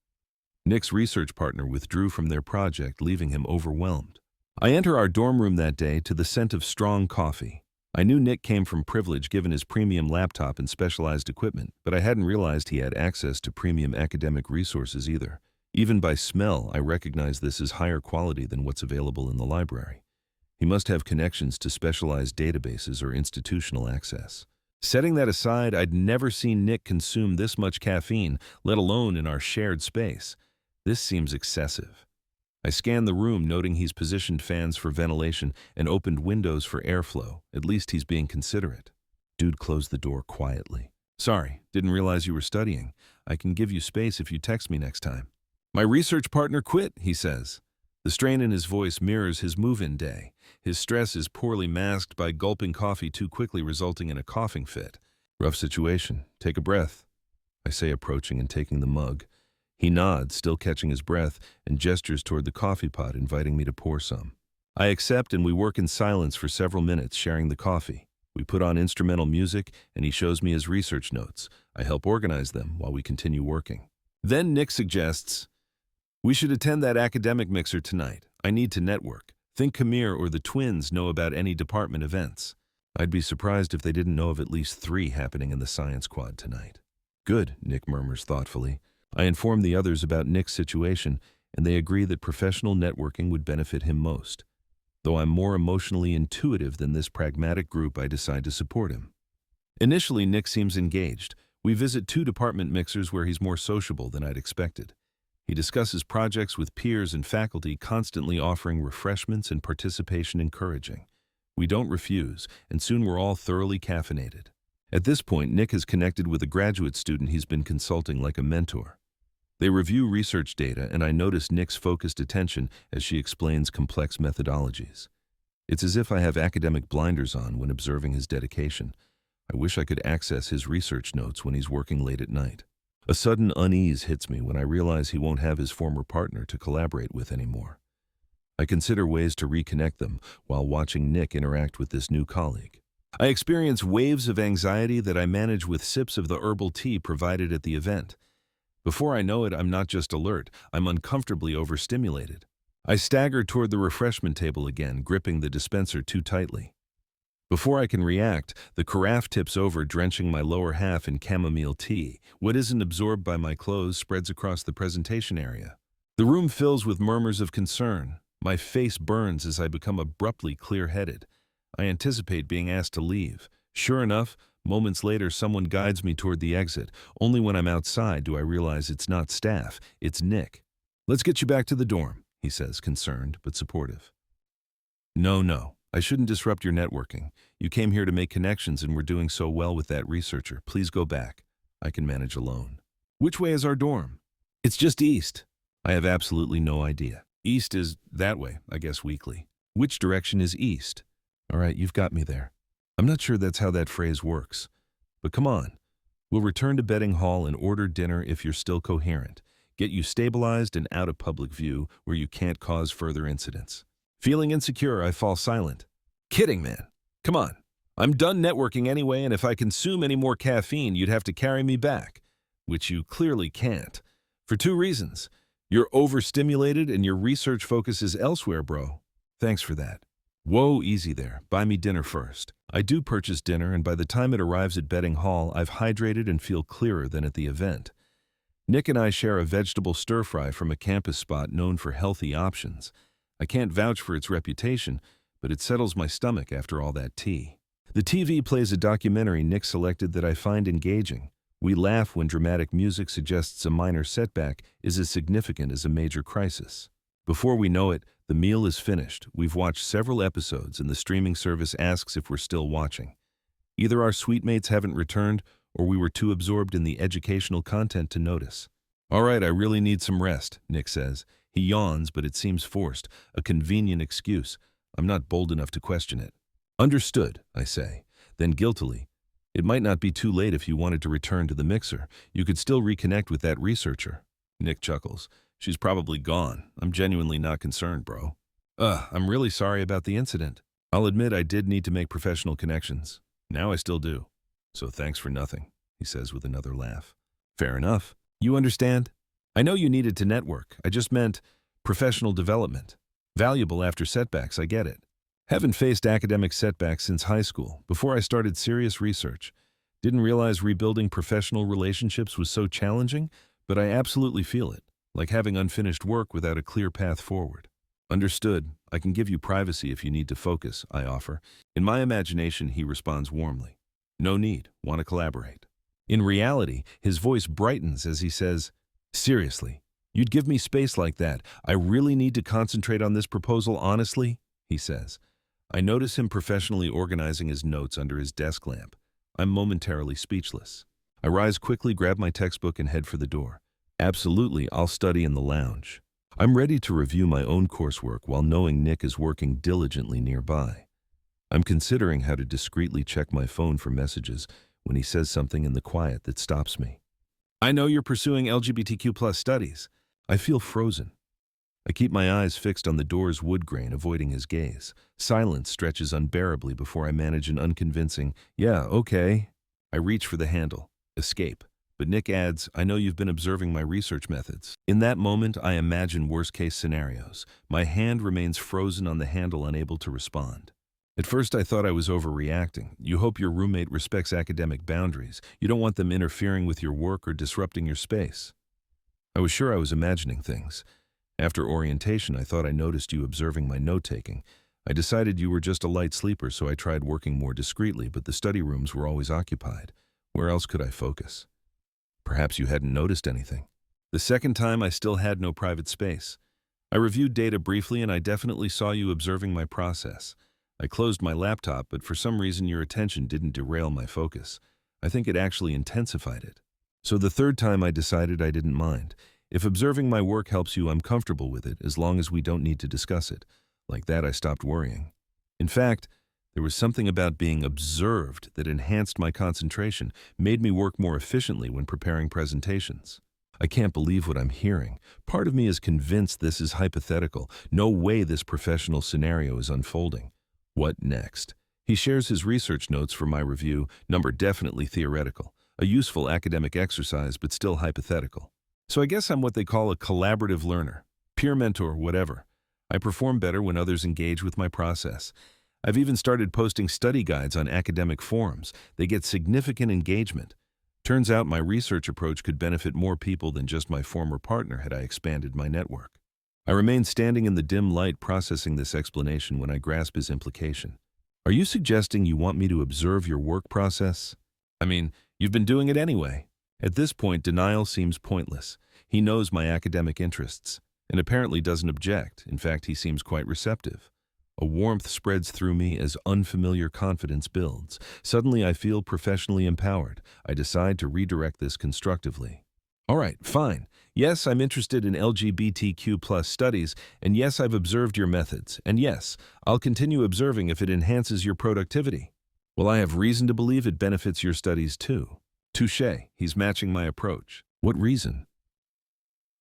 Nick's research partner withdrew from their project, leaving him overwhelmed. I enter our dorm room that day to the scent of strong coffee. I knew Nick came from privilege given his premium laptop and specialized equipment, but I hadn't realized he had access to premium academic resources either. Even by smell, I recognize this as higher quality than what's available in the library. He must have connections to specialized databases or institutional access. Setting that aside, I'd never seen Nick consume this much caffeine, let alone in our shared space. This seems excessive. I scanned the room, noting he's positioned fans for ventilation and opened windows for airflow. At least he's being considerate. Dude closed the door quietly. Sorry, didn't realize you were studying. I can give you space if you text me next time. My research partner quit, he says. The strain in his voice mirrors his move-in day. His stress is poorly masked by gulping coffee too quickly, resulting in a coughing fit. Rough situation. Take a breath, I say, approaching and taking the mug. He nods, still catching his breath, and gestures toward the coffee pot, inviting me to pour some. I accept, and we work in silence for several minutes, sharing the coffee. We put on instrumental music, and he shows me his research notes. I help organize them while we continue working. Then Nick suggests, we should attend that academic mixer tonight. I need to network. Think Camille or the twins know about any department events. I'd be surprised if they didn't know of at least 3 happening in the science quad tonight. Good, Nick murmurs thoughtfully. I inform the others about Nick's situation, and they agree that professional networking would benefit him most. Though I'm more emotionally intuitive than this pragmatic group, I decide to support him. Initially, Nick seems engaged. We visit 2 department mixers where he's more sociable than I'd expected. He discusses projects with peers and faculty, constantly offering refreshments and participation encouraging. We don't refuse, and soon we're all thoroughly caffeinated. At this point, Nick has connected with a graduate student he's been consulting like a mentor. They review research data, and I notice Nick's focused attention as she explains complex methodologies. It's as if I have academic blinders on when observing his dedication. I wish I could access his research notes when he's working late at night. A sudden unease hits me when I realize he won't have his former partner to collaborate with anymore. I consider ways to reconnect them while watching Nick interact with this new colleague. I experience waves of anxiety that I manage with sips of the herbal tea provided at the event. Before I know it, I'm not just alert, I'm uncomfortably overstimulated. I stagger toward the refreshment table again, gripping the dispenser too tightly. Before I can react, the carafe tips over, drenching my lower half in chamomile tea. What isn't absorbed by my clothes spreads across the presentation area. The room fills with murmurs of concern. My face burns as I become abruptly clear-headed. I anticipate being asked to leave. Sure enough, moments later, someone guides me toward the exit. Only when I'm outside do I realize it's not staff, it's Nick. Let's get you back to the dorm, he says, concerned but supportive. No, I shouldn't disrupt your networking. You came here to make connections and we're doing so well with that researcher. Please go back. I can manage alone. Which way is our dorm? It's just east. I have absolutely no idea. East is that way, I guess weakly. Which direction is east? All right, you've got me there. I'm not sure that's how that phrase works. But come on. We'll return to betting hall and order dinner if you're still coherent. Get you stabilized and out of public view where you can't cause further incidents. Feeling insecure, I fall silent. Kidding, man. Come on. I'm done networking anyway, and if I consume any more caffeine, you'd have to carry me back. Which you clearly can't. For 2 reasons. You're overstimulated and your research focus is elsewhere, bro. Thanks for that. Whoa, easy there. Buy me dinner first. I do purchase dinner, and by the time it arrives at betting hall, I've hydrated and feel clearer than at the event. Nick and I share a vegetable stir-fry from a campus spot known for healthy options. I can't vouch for its reputation, but it settles my stomach after all that tea. The TV plays a documentary Nick selected that I find engaging. We laugh when dramatic music suggests a minor setback is as significant as a major crisis. Before we know it, the meal is finished. We've watched several episodes and the streaming service asks if we're still watching. Either our suite mates haven't returned or we were too absorbed in the educational content to notice. All right, I really need some rest, Nick says. He yawns, but it seems forced, a convenient excuse. I'm not bold enough to question it. Understood, I say. Then guiltily, it might not be too late if you wanted to return to the mixer. You could still reconnect with that researcher. Nick chuckles. She's probably gone. I'm genuinely not concerned, bro. I'm really sorry about the incident. I'll admit I did need to make professional connections. Now I still do. So thanks for nothing, he says with another laugh. Fair enough. You understand? I know you needed to network. I just meant professional development. Valuable after setbacks, I get it. Haven't faced academic setbacks since high school, before I started serious research. Didn't realize rebuilding professional relationships was so challenging, but I absolutely feel it, like having unfinished work without a clear path forward. Understood. I can give you privacy if you need to focus, I offer. In my imagination, he responds warmly. No need. Want to collaborate. In reality, his voice brightens as he says, Seriously, you'd give me space like that. I really need to concentrate on this proposal honestly, he says. I notice him professionally organizing his notes under his desk lamp. I'm momentarily speechless. I rise quickly, grab my textbook, and head for the door. Absolutely, I'll study in the lounge. I'm ready to review my own coursework while knowing Nick is working diligently nearby. I'm considering how to discreetly check my phone for messages when he says something in the quiet that stops me. I know you're pursuing LGBTQ+ studies. I feel frozen. I keep my eyes fixed on the door's wood grain, avoiding his gaze. Silence stretches unbearably before I manage an unconvincing, yeah, okay. I reach for the handle. Escape. But Nick adds, I know you've been observing my research methods. In that moment, I imagine worst-case scenarios. My hand remains frozen on the handle, unable to respond. At first, I thought I was overreacting. You hope your roommate respects academic boundaries. You don't want them interfering with your work or disrupting your space. I was sure I was imagining things. After orientation, I thought I noticed you observing my note-taking. I decided you were just a light sleeper, so I tried working more discreetly, but the study rooms were always occupied. Where else could I focus? Perhaps you hadn't noticed anything. The second time, I still had no private space. I reviewed data briefly, and I definitely saw you observing my process. I closed my laptop, but for some reason your attention didn't derail my focus. I think it actually intensified it. So the third time I decided I didn't mind. If observing my work helps you, I'm comfortable with it, as long as we don't need to discuss it. Like that, I stopped worrying. In fact, there was something about being observed that enhanced my concentration, made me work more efficiently when preparing presentations. I can't believe what I'm hearing. Part of me is convinced this is hypothetical. No way this professional scenario is unfolding. What next? He shares his research notes for my review, number definitely theoretical. A useful academic exercise, but still hypothetical. So I guess I'm what they call a collaborative learner. Peer mentor, whatever. I perform better when others engage with my process. I've even started posting study guides on academic forums. They get significant engagement. Turns out my research approach could benefit more people than just my former partner had I expanded my network. I remain standing in the dim light processing this explanation when I grasp his implication. Are you suggesting you want me to observe your work process? I mean, you've been doing it anyway. At this point, denial seems pointless. He knows my academic interests. and apparently doesn't object. In fact, he seems quite receptive. A warmth spreads through me as unfamiliar confidence builds. Suddenly, I feel professionally empowered. I decide to redirect this constructively. All right, fine. Yes, I'm interested in LGBTQ+ studies, and yes, I've observed your methods, and yes, I'll continue observing if it enhances your productivity. Well, I have reason to believe it benefits your studies too. Touché, he's matching my approach. What reason?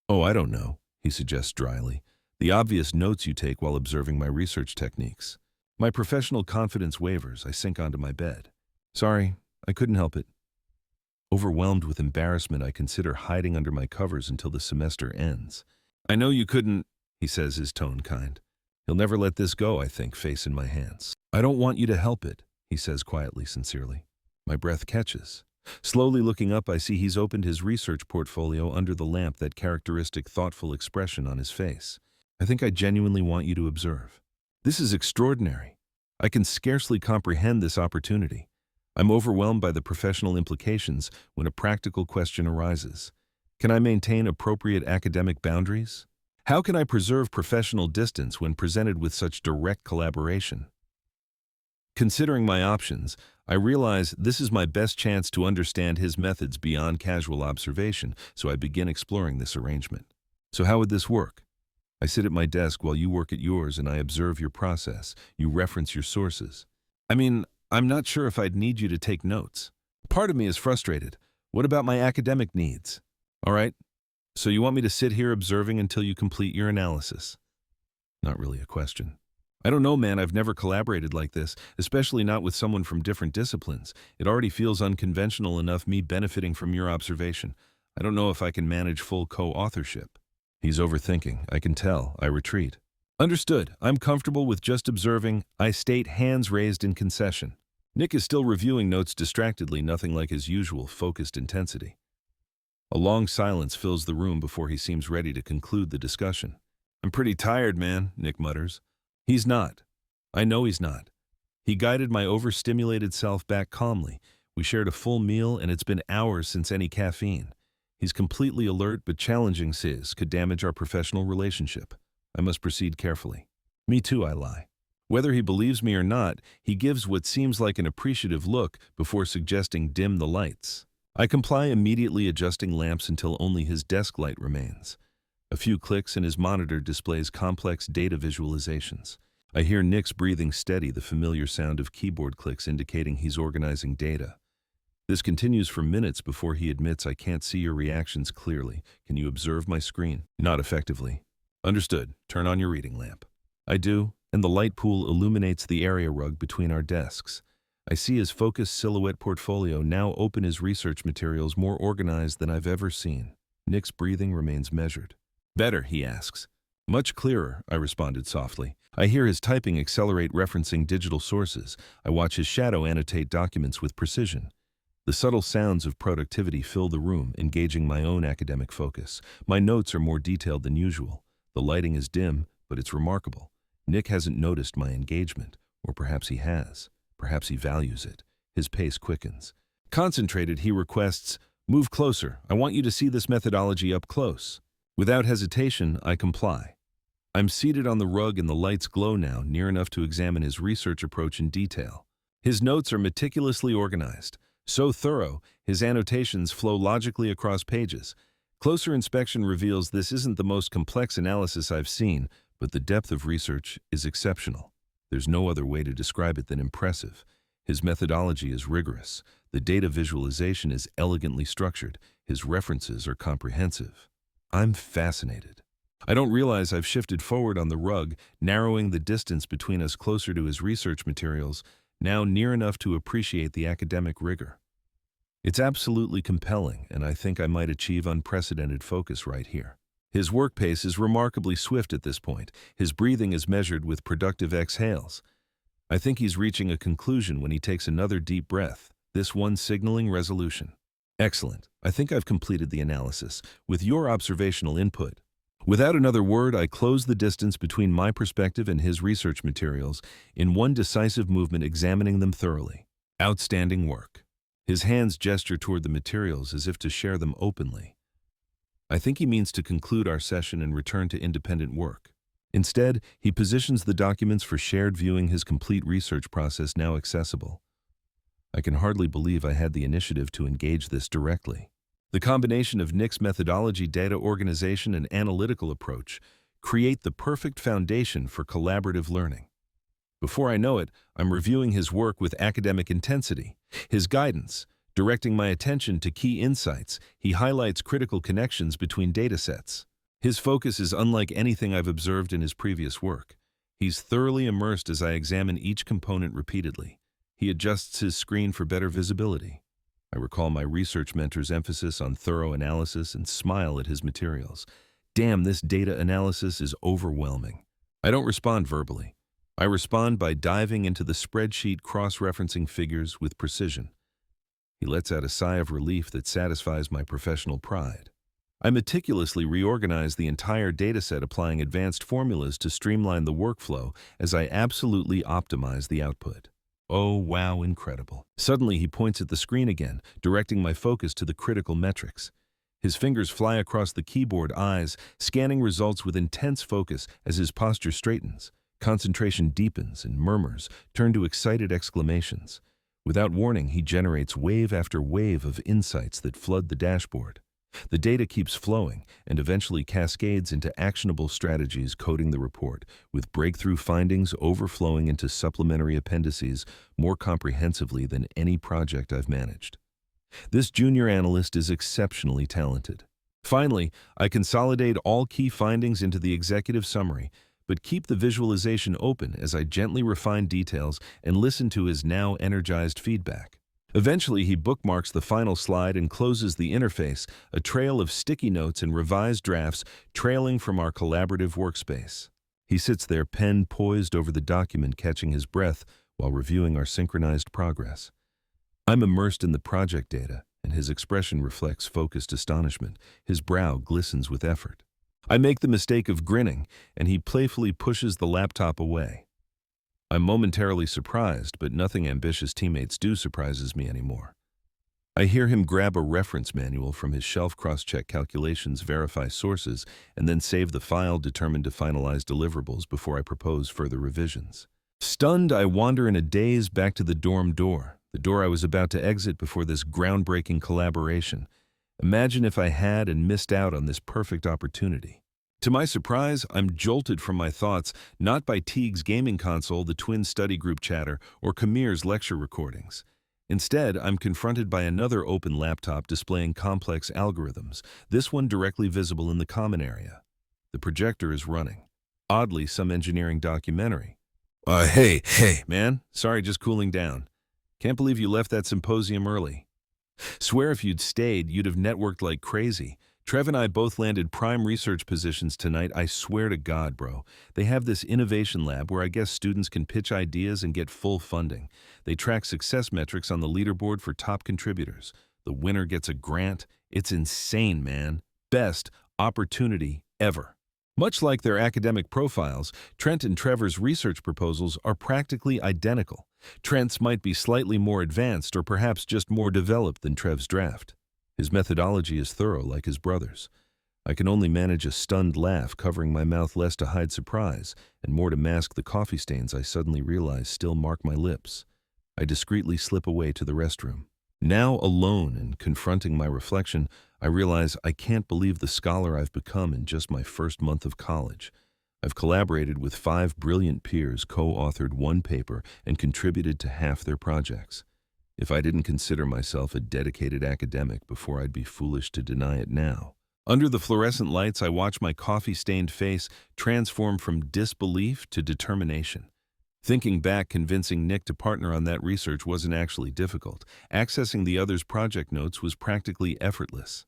Oh, I don't know, he suggests dryly. The obvious notes you take while observing my research techniques. My professional confidence wavers. I sink onto my bed. Sorry, I couldn't help it. Overwhelmed with embarrassment, I consider hiding under my covers until the semester ends. I know you couldn't, he says, his tone kind. He'll never let this go, I think, face in my hands. I don't want you to help it, he says quietly, sincerely. My breath catches. Slowly looking up, I see he's opened his research portfolio under the lamp, that characteristic thoughtful expression on his face. I think I genuinely want you to observe. This is extraordinary. I can scarcely comprehend this opportunity. I'm overwhelmed by the professional implications when a practical question arises. Can I maintain appropriate academic boundaries? How can I preserve professional distance when presented with such direct collaboration? Considering my options, I realize this is my best chance to understand his methods beyond casual observation, so I begin exploring this arrangement. So how would this work? I sit at my desk while you work at yours, and I observe your process. You reference your sources. I'm not sure if I'd need you to take notes. Part of me is frustrated. What about my academic needs? All right, so you want me to sit here observing until you complete your analysis? Not really a question. I don't know, man. I've never collaborated like this, especially not with someone from different disciplines. It already feels unconventional enough, me benefiting from your observation. I don't know if I can manage full co-authorship. He's overthinking. I can tell. I retreat. Understood. I'm comfortable with just observing. I state, hands raised in concession. Nick is still reviewing notes distractedly, nothing like his usual focused intensity. A long silence fills the room before he seems ready to conclude the discussion. I'm pretty tired, man, Nick mutters. He's not. I know he's not. He guided my overstimulated self back calmly. We shared a full meal, and it's been hours since any caffeine. He's completely alert, but challenging Sis could damage our professional relationship. I must proceed carefully. Me too, I lie. Whether he believes me or not, he gives what seems like an appreciative look before suggesting dim the lights. I comply, immediately adjusting lamps until only his desk light remains. A few clicks and his monitor displays complex data visualizations. I hear Nick's breathing steady, the familiar sound of keyboard clicks indicating he's organizing data. This continues for minutes before he admits, I can't see your reactions clearly. Can you observe my screen? Not effectively. Understood. Turn on your reading lamp. I do, and the light pool illuminates the area rug between our desks. I see his focused silhouette portfolio, now open, his research materials more organized than I've ever seen. Nick's breathing remains measured. Better, he asks. Much clearer, I responded softly. I hear his typing accelerate, referencing digital sources. I watch his shadow annotate documents with precision. The subtle sounds of productivity fill the room, engaging my own academic focus. My notes are more detailed than usual. The lighting is dim, but it's remarkable. Nick hasn't noticed my engagement, or perhaps he has. Perhaps he values it. His pace quickens. Concentrated, he requests, move closer. I want you to see this methodology up close. Without hesitation, I comply. I'm seated on the rug and the lights glow now, near enough to examine his research approach in detail. His notes are meticulously organized. So thorough, his annotations flow logically across pages. Closer inspection reveals this isn't the most complex analysis I've seen, but the depth of research is exceptional. There's no other way to describe it than impressive. His methodology is rigorous. The data visualization is elegantly structured. His references are comprehensive. I'm fascinated. I don't realize I've shifted forward on the rug, narrowing the distance between us closer to his research materials, now near enough to appreciate the academic rigor. It's absolutely compelling, and I think I might achieve unprecedented focus right here. His work pace is remarkably swift at this point. His breathing is measured with productive exhales. I think he's reaching a conclusion when he takes another deep breath, this one signaling resolution. Excellent. I think I've completed the analysis. With your observational input. Without another word, I close the distance between my perspective and his research materials, in one decisive movement, examining them thoroughly. Outstanding work. His hands gesture toward the materials as if to share them openly. I think he means to conclude our session and return to independent work. Instead, he positions the documents for shared viewing, his complete research process now accessible. I can hardly believe I had the initiative to engage this directly. The combination of Nick's methodology, data organization, and analytical approach create the perfect foundation for collaborative learning. Before I know it, I'm reviewing his work with academic intensity. His guidance, directing my attention to key insights, he highlights critical connections between datasets. His focus is unlike anything I've observed in his previous work. He's thoroughly immersed as I examine each component repeatedly. He adjusts his screen for better visibility. I recall my research mentor's emphasis on thorough analysis and smile at his materials. Damn, this data analysis is overwhelming. I don't respond verbally. I respond by diving into the spreadsheet, cross-referencing figures with precision. He lets out a sigh of relief that satisfies my professional pride. I meticulously reorganize the entire dataset, applying advanced formulas to streamline the workflow as I absolutely optimize the output. Oh, wow, incredible. Suddenly, he points at the screen again, directing my focus to the critical metrics. His fingers fly across the keyboard, eyes scanning results with intense focus as his posture straightens. Concentration deepens and murmurs turn to excited exclamations. Without warning, he generates wave after wave of insights that flood the dashboard. The data keeps flowing and eventually cascades into actionable strategies coding the report, with breakthrough findings overflowing into supplementary appendices more comprehensively than any project I've managed. This junior analyst is exceptionally talented. Finally, I consolidate all key findings into the executive summary, but keep the visualization open as I gently refine details and listen to his now energized feedback. Eventually, he bookmarks the final slide and closes the interface, a trail of sticky notes and revised drafts trailing from our collaborative workspace. He sits there, pen poised over the document, catching his breath while reviewing our synchronized progress. I'm immersed in the project data, and his expression reflects focused astonishment. His brow glistens with effort. I make the mistake of grinning, and he playfully pushes the laptop away. I'm momentarily surprised, but nothing ambitious teammates do surprises me anymore. I hear him grab a reference manual from his shelf, cross-check calculations, verify sources, and then save the file, determined to finalize deliverables before I propose further revisions. Stunned, I wander in a daze back to the dorm door, the door I was about to exit before this groundbreaking collaboration. Imagine if I had and missed out on this perfect opportunity. To my surprise, I'm jolted from my thoughts, not by Teague's gaming console, the twin study group chatter, or Kamir's lecture recordings. Instead, I'm confronted by another open laptop displaying complex algorithms, this one directly visible in the common area. The projector is running. Oddly, some engineering documentary. Hey, man, sorry, just cooling down. Can't believe you left that symposium early. Swear if you'd stayed, you'd have networked like crazy. Trev and I both landed prime research positions tonight. I swear to God, bro. They have this innovation lab where I guess students can pitch ideas and get full funding. They track success metrics on the leaderboard for top contributors. The winner gets a grant. It's insane, man. Best opportunity ever. Much like their academic profiles, Trent and Trevor's research proposals are practically identical. Trent's might be slightly more advanced or perhaps just more developed than Trev's draft. His methodology is thorough, like his brother's. I can only manage a stunned laugh, covering my mouth less to hide surprise and more to mask the coffee stains I suddenly realize still mark my lips. I discreetly slip away to the restroom. Now alone and confronting my reflection, I realize I can't believe the scholar I've become in just my first month of college. I've collaborated with 5 brilliant peers, co-authored 1 paper, and contributed to half their projects. If I didn't consider myself a dedicated academic before, I'd be foolish to deny it now. Under the fluorescent lights, I watch my coffee-stained face transform from disbelief to determination. Thinking back, convincing Nick to partner on that research wasn't actually difficult. Accessing the others' project notes was practically effortless.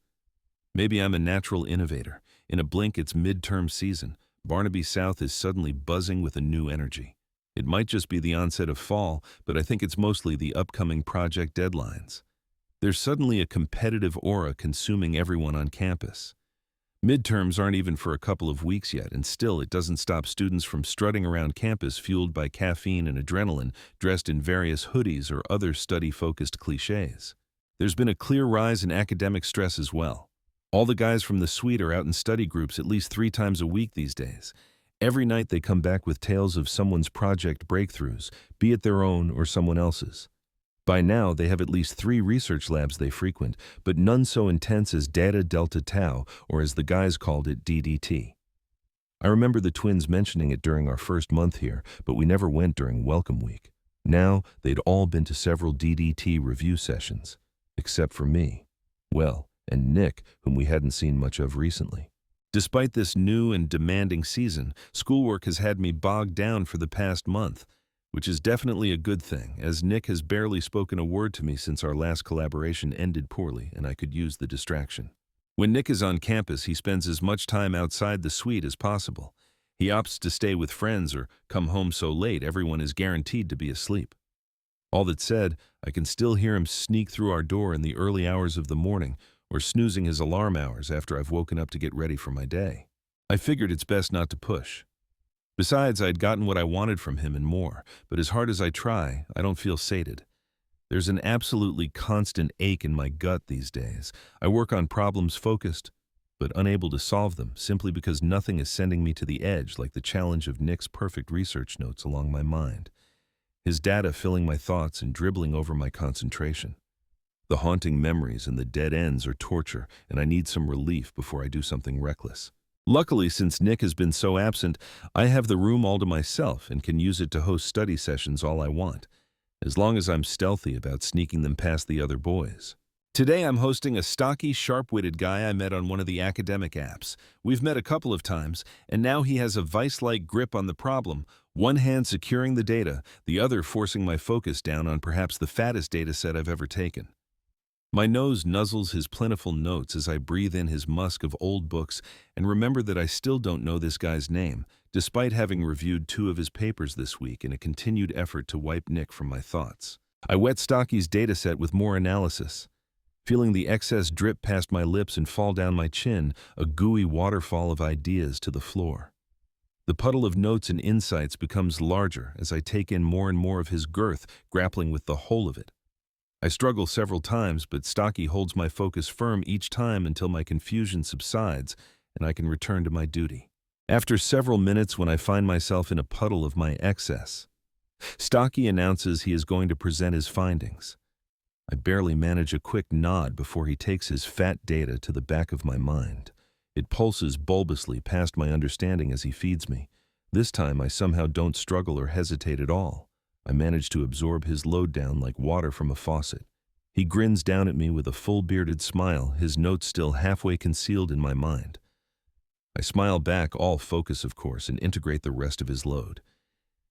Maybe I'm a natural innovator. In a blink, it's midterm season. Barnaby South is suddenly buzzing with a new energy. It might just be the onset of fall, but I think it's mostly the upcoming project deadlines. There's suddenly a competitive aura consuming everyone on campus. Midterms aren't even for a couple of weeks yet, and still it doesn't stop students from strutting around campus fueled by caffeine and adrenaline, dressed in various hoodies or other study-focused cliches. There's been a clear rise in academic stress as well. All the guys from the suite are out in study groups at least 3 times a week these days. Every night they come back with tales of someone's project breakthroughs, be it their own or someone else's. By now, they have at least 3 research labs they frequent, but none so intense as Data Delta Tau, or as the guys called it, DDT. I remember the twins mentioning it during our first month here, but we never went during Welcome Week. Now, they'd all been to several DDT review sessions, except for me. Well, and Nick, whom we hadn't seen much of recently. Despite this new and demanding season, schoolwork has had me bogged down for the past month, which is definitely a good thing, as Nick has barely spoken a word to me since our last collaboration ended poorly and I could use the distraction. When Nick is on campus, he spends as much time outside the suite as possible. He opts to stay with friends or come home so late everyone is guaranteed to be asleep. All that said, I can still hear him sneak through our door in the early hours of the morning or snoozing his alarm hours after I've woken up to get ready for my day. I figured it's best not to push. Besides, I'd gotten what I wanted from him and more, but as hard as I try, I don't feel sated. There's an absolutely constant ache in my gut these days. I work on problems focused, but unable to solve them simply because nothing is sending me to the edge like the challenge of Nick's perfect research notes along my mind. His data filling my thoughts and dribbling over my concentration. The haunting memories and the dead ends are torture, and I need some relief before I do something reckless. Luckily, since Nick has been so absent, I have the room all to myself and can use it to host study sessions all I want, as long as I'm stealthy about sneaking them past the other boys. Today I'm hosting a stocky, sharp-witted guy I met on one of the academic apps. We've met a couple of times, and now he has a vice-like grip on the problem, one hand securing the data, the other forcing my focus down on perhaps the fattest data set I've ever taken. My nose nuzzles his plentiful notes as I breathe in his musk of old books and remember that I still don't know this guy's name, despite having reviewed 2 of his papers this week in a continued effort to wipe Nick from my thoughts. I wet Stocky's dataset with more analysis, feeling the excess drip past my lips and fall down my chin, a gooey waterfall of ideas to the floor. The puddle of notes and insights becomes larger as I take in more and more of his girth, grappling with the whole of it. I struggle several times, but Stocky holds my focus firm each time until my confusion subsides and I can return to my duty. After several minutes, when I find myself in a puddle of my excess, Stocky announces he is going to present his findings. I barely manage a quick nod before he takes his fat data to the back of my mind. It pulses bulbously past my understanding as he feeds me. This time I somehow don't struggle or hesitate at all. I manage to absorb his load down like water from a faucet. He grins down at me with a full-bearded smile, his notes still halfway concealed in my mind. I smile back, all focus of course, and integrate the rest of his load.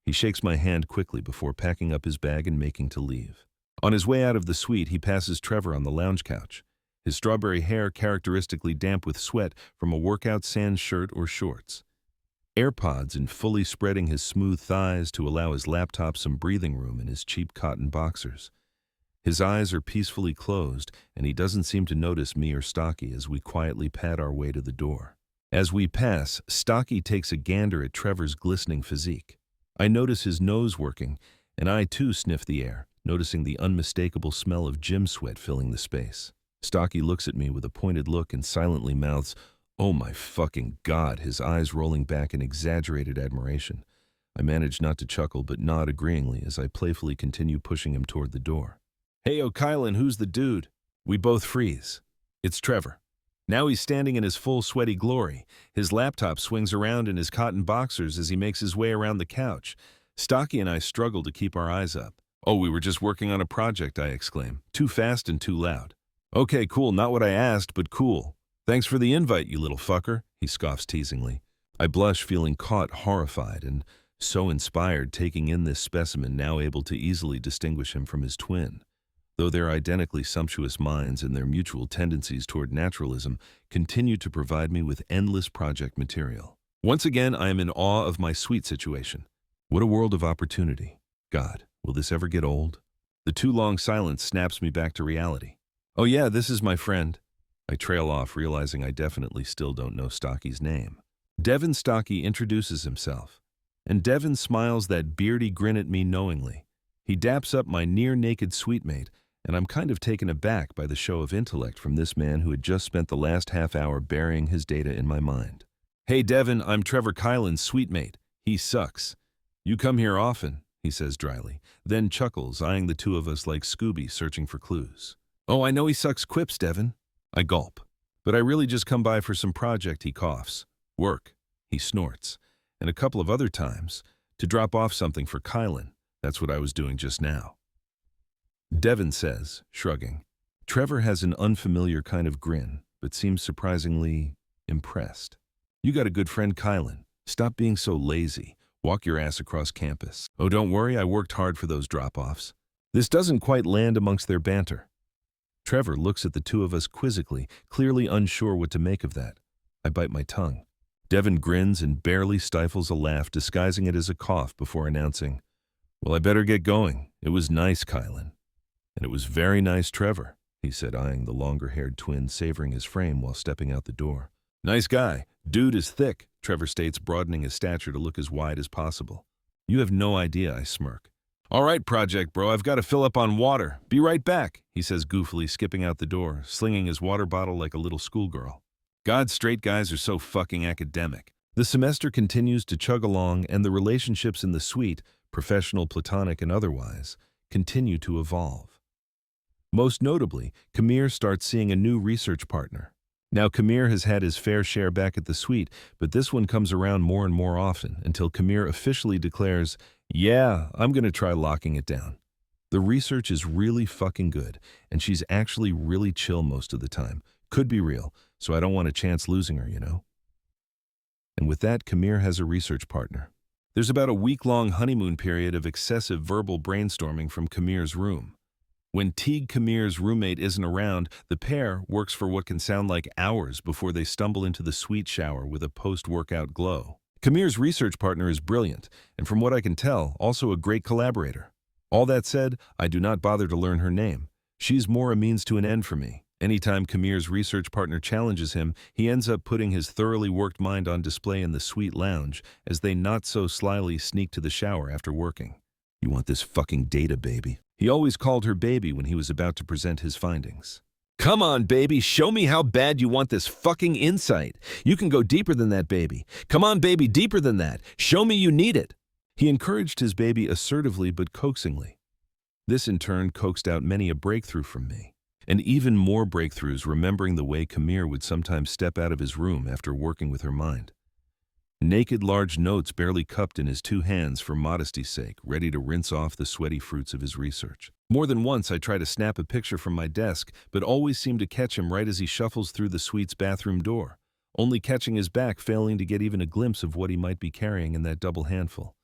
He shakes my hand quickly before packing up his bag and making to leave. On his way out of the suite, he passes Trevor on the lounge couch, his strawberry hair characteristically damp with sweat from a workout sans shirt or shorts. AirPods and fully spreading his smooth thighs to allow his laptop some breathing room in his cheap cotton boxers. His eyes are peacefully closed, and he doesn't seem to notice me or Stocky as we quietly pad our way to the door. As we pass, Stocky takes a gander at Trevor's glistening physique. I notice his nose working, and I too sniff the air, noticing the unmistakable smell of gym sweat filling the space. Stocky looks at me with a pointed look and silently mouths, "Oh my fucking God," his eyes rolling back in exaggerated admiration. I manage not to chuckle but nod agreeingly as I playfully continue pushing him toward the door. "Hey, Kylan, who's the dude?" We both freeze. It's Trevor. Now he's standing in his full sweaty glory. His laptop swings around in his cotton boxers as he makes his way around the couch. Stocky and I struggle to keep our eyes up. "Oh, we were just working on a project," I exclaim. Too fast and too loud. "Okay, cool, not what I asked, but cool. Thanks for the invite, you little fucker," he scoffs teasingly. I blush, feeling caught, horrified, and so inspired, taking in this specimen, now able to easily distinguish him from his twin. Though their identically sumptuous minds and their mutual tendencies toward naturalism continue to provide me with endless project material. Once again, I am in awe of my sweet situation. What a world of opportunity. God, will this ever get old? The too long silence snaps me back to reality. "Oh yeah, this is my friend." I trail off, realizing I definitely still don't know Stocky's name. Devin Stocky introduces himself, and Devin smiles that beardy grin at me knowingly. He daps up my near-naked suite mate, and I'm kind of taken aback by the show of intellect from this man who had just spent the last half hour burying his data in my mind. "Hey, Devin, I'm Trevor Kylan's suite mate. He sucks. You come here often," he says dryly, then chuckles, eyeing the two of us like Scooby searching for clues. "Oh, I know he sucks quips, Devin." I gulp. "But I really just come by for some project," he coughs. "Work," he snorts. "And a couple of other times, to drop off something for Kylan. That's what I was doing just now." Devin says, shrugging. Trevor has an unfamiliar kind of grin, but seems surprisingly impressed. "You got a good friend, Kylan. Stop being so lazy. Walk your ass across campus." "Oh, don't worry, I worked hard for those drop-offs." This doesn't quite land amongst their banter. Trevor looks at the two of us quizzically, clearly unsure what to make of that. I bite my tongue. Devin grins and barely stifles a laugh, disguising it as a cough before announcing, "Well, I better get going. It was nice, Kylan." "And it was very nice, Trevor," he said, eyeing the longer-haired twin, savoring his frame while stepping out the door. "Nice guy. Dude is thick," Trevor states, broadening his stature to look as wide as possible. "You have no idea," I smirk. "All right, project bro, I've got to fill up on water. Be right back," he says goofily, skipping out the door, slinging his water bottle like a little schoolgirl. God, straight guys are so fucking academic. The semester continues to chug along, and the relationships in the suite, professional, platonic, and otherwise, continue to evolve. Most notably, Kamir starts seeing a new research partner. Now, Kamir has had his fair share back at the suite, but this one comes around more and more often until Kamir officially declares, "Yeah, I'm gonna try locking it down." The research is really fucking good, and she's actually really chill most of the time. Could be real, so I don't want a chance losing her, you know? And with that, Kamir has a research partner. There's about a week-long honeymoon period of excessive verbal brainstorming from Kamir's room. When Teague, Kamir's roommate, isn't around, the pair works for what can sound like hours before they stumble into the suite shower with a post-workout glow. Kamir's research partner is brilliant, and from what I can tell, also a great collaborator. All that said, I do not bother to learn her name. She's more a means to an end for me. Anytime Kamir's research partner challenges him, he ends up putting his thoroughly worked mind on display in the suite lounge as they not so slyly sneak to the shower after working. "You want this fucking data, baby." He always called her baby when he was about to present his findings. "Come on, baby, show me how bad you want this fucking insight. You can go deeper than that, baby. Come on, baby, deeper than that. Show me you need it." He encouraged his baby assertively but coaxingly. This in turn coaxed out many a breakthrough from me. And even more breakthroughs remembering the way Kamir would sometimes step out of his room after working with her mind. Naked large notes barely cupped in his two hands for modesty's sake, ready to rinse off the sweaty fruits of his research. More than once I try to snap a picture from my desk, but always seem to catch him right as he shuffles through the suite's bathroom door, only catching his back, failing to get even a glimpse of what he might be carrying in that double handful.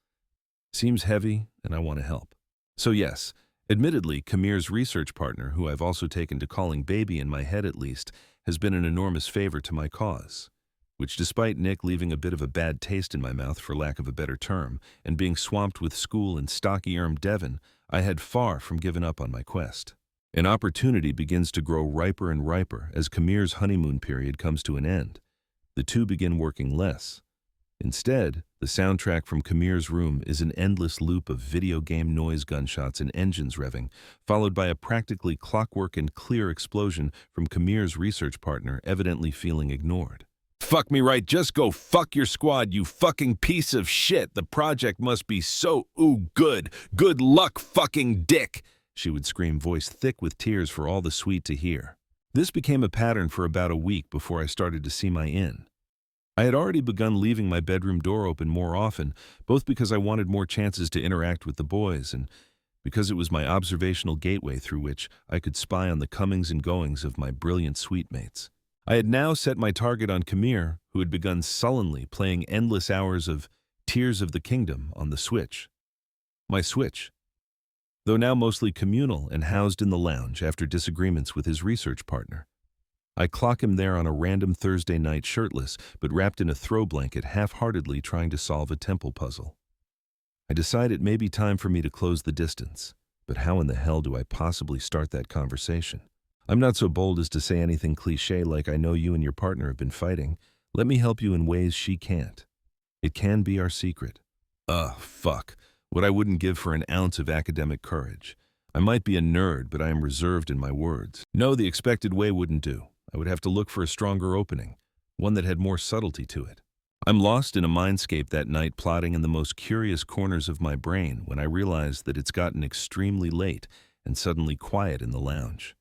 Seems heavy, and I want to help. So yes, admittedly, Kamir's research partner, who I've also taken to calling baby in my head at least, has been an enormous favor to my cause. Which, despite Nick leaving a bit of a bad taste in my mouth for lack of a better term, and being swamped with school and stocky-armed Devin, I had far from given up on my quest. An opportunity begins to grow riper and riper as Kamir's honeymoon period comes to an end. The two begin working less. Instead, the soundtrack from Kamir's room is an endless loop of video game noise, gunshots, and engines revving, followed by a practically clockwork and clear explosion from Kamir's research partner, evidently feeling ignored. "Fuck me right, just go fuck your squad, you fucking piece of shit. The project must be so good. Good luck, fucking dick," she would scream, voice thick with tears for all the suite to hear. This became a pattern for about a week before I started to see my in. I had already begun leaving my bedroom door open more often, both because I wanted more chances to interact with the boys and because it was my observational gateway through which I could spy on the comings and goings of my brilliant suite mates. I had now set my target on Kamir, who had begun sullenly playing endless hours of Tears of the Kingdom on the Switch. My Switch. Though now mostly communal and housed in the lounge after disagreements with his research partner. I clock him there on a random Thursday night, shirtless, but wrapped in a throw blanket, half-heartedly trying to solve a temple puzzle. I decide it may be time for me to close the distance, but how in the hell do I possibly start that conversation? I'm not so bold as to say anything cliché like, "I know you and your partner have been fighting. Let me help you in ways she can't. It can be our secret." Fuck. What I wouldn't give for an ounce of academic courage. I might be a nerd, but I am reserved in my words. No, the expected way wouldn't do. I would have to look for a stronger opening, one that had more subtlety to it. I'm lost in a mindscape that night, plotting in the most curious corners of my brain when I realize that it's gotten extremely late and suddenly quiet in the lounge.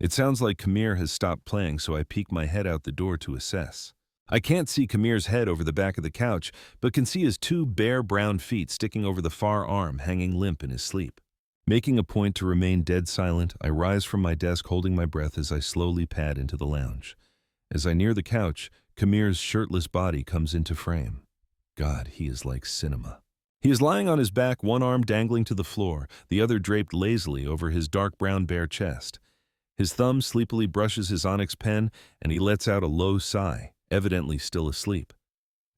It sounds like Kamir has stopped playing, so I peek my head out the door to assess. I can't see Kamir's head over the back of the couch, but can see his two bare brown feet sticking over the far arm, hanging limp in his sleep. Making a point to remain dead silent, I rise from my desk holding my breath as I slowly pad into the lounge. As I near the couch, Kamir's shirtless body comes into frame. God, he is like cinema. He is lying on his back, one arm dangling to the floor, the other draped lazily over his dark brown bare chest. His thumb sleepily brushes his onyx pen, and he lets out a low sigh, evidently still asleep.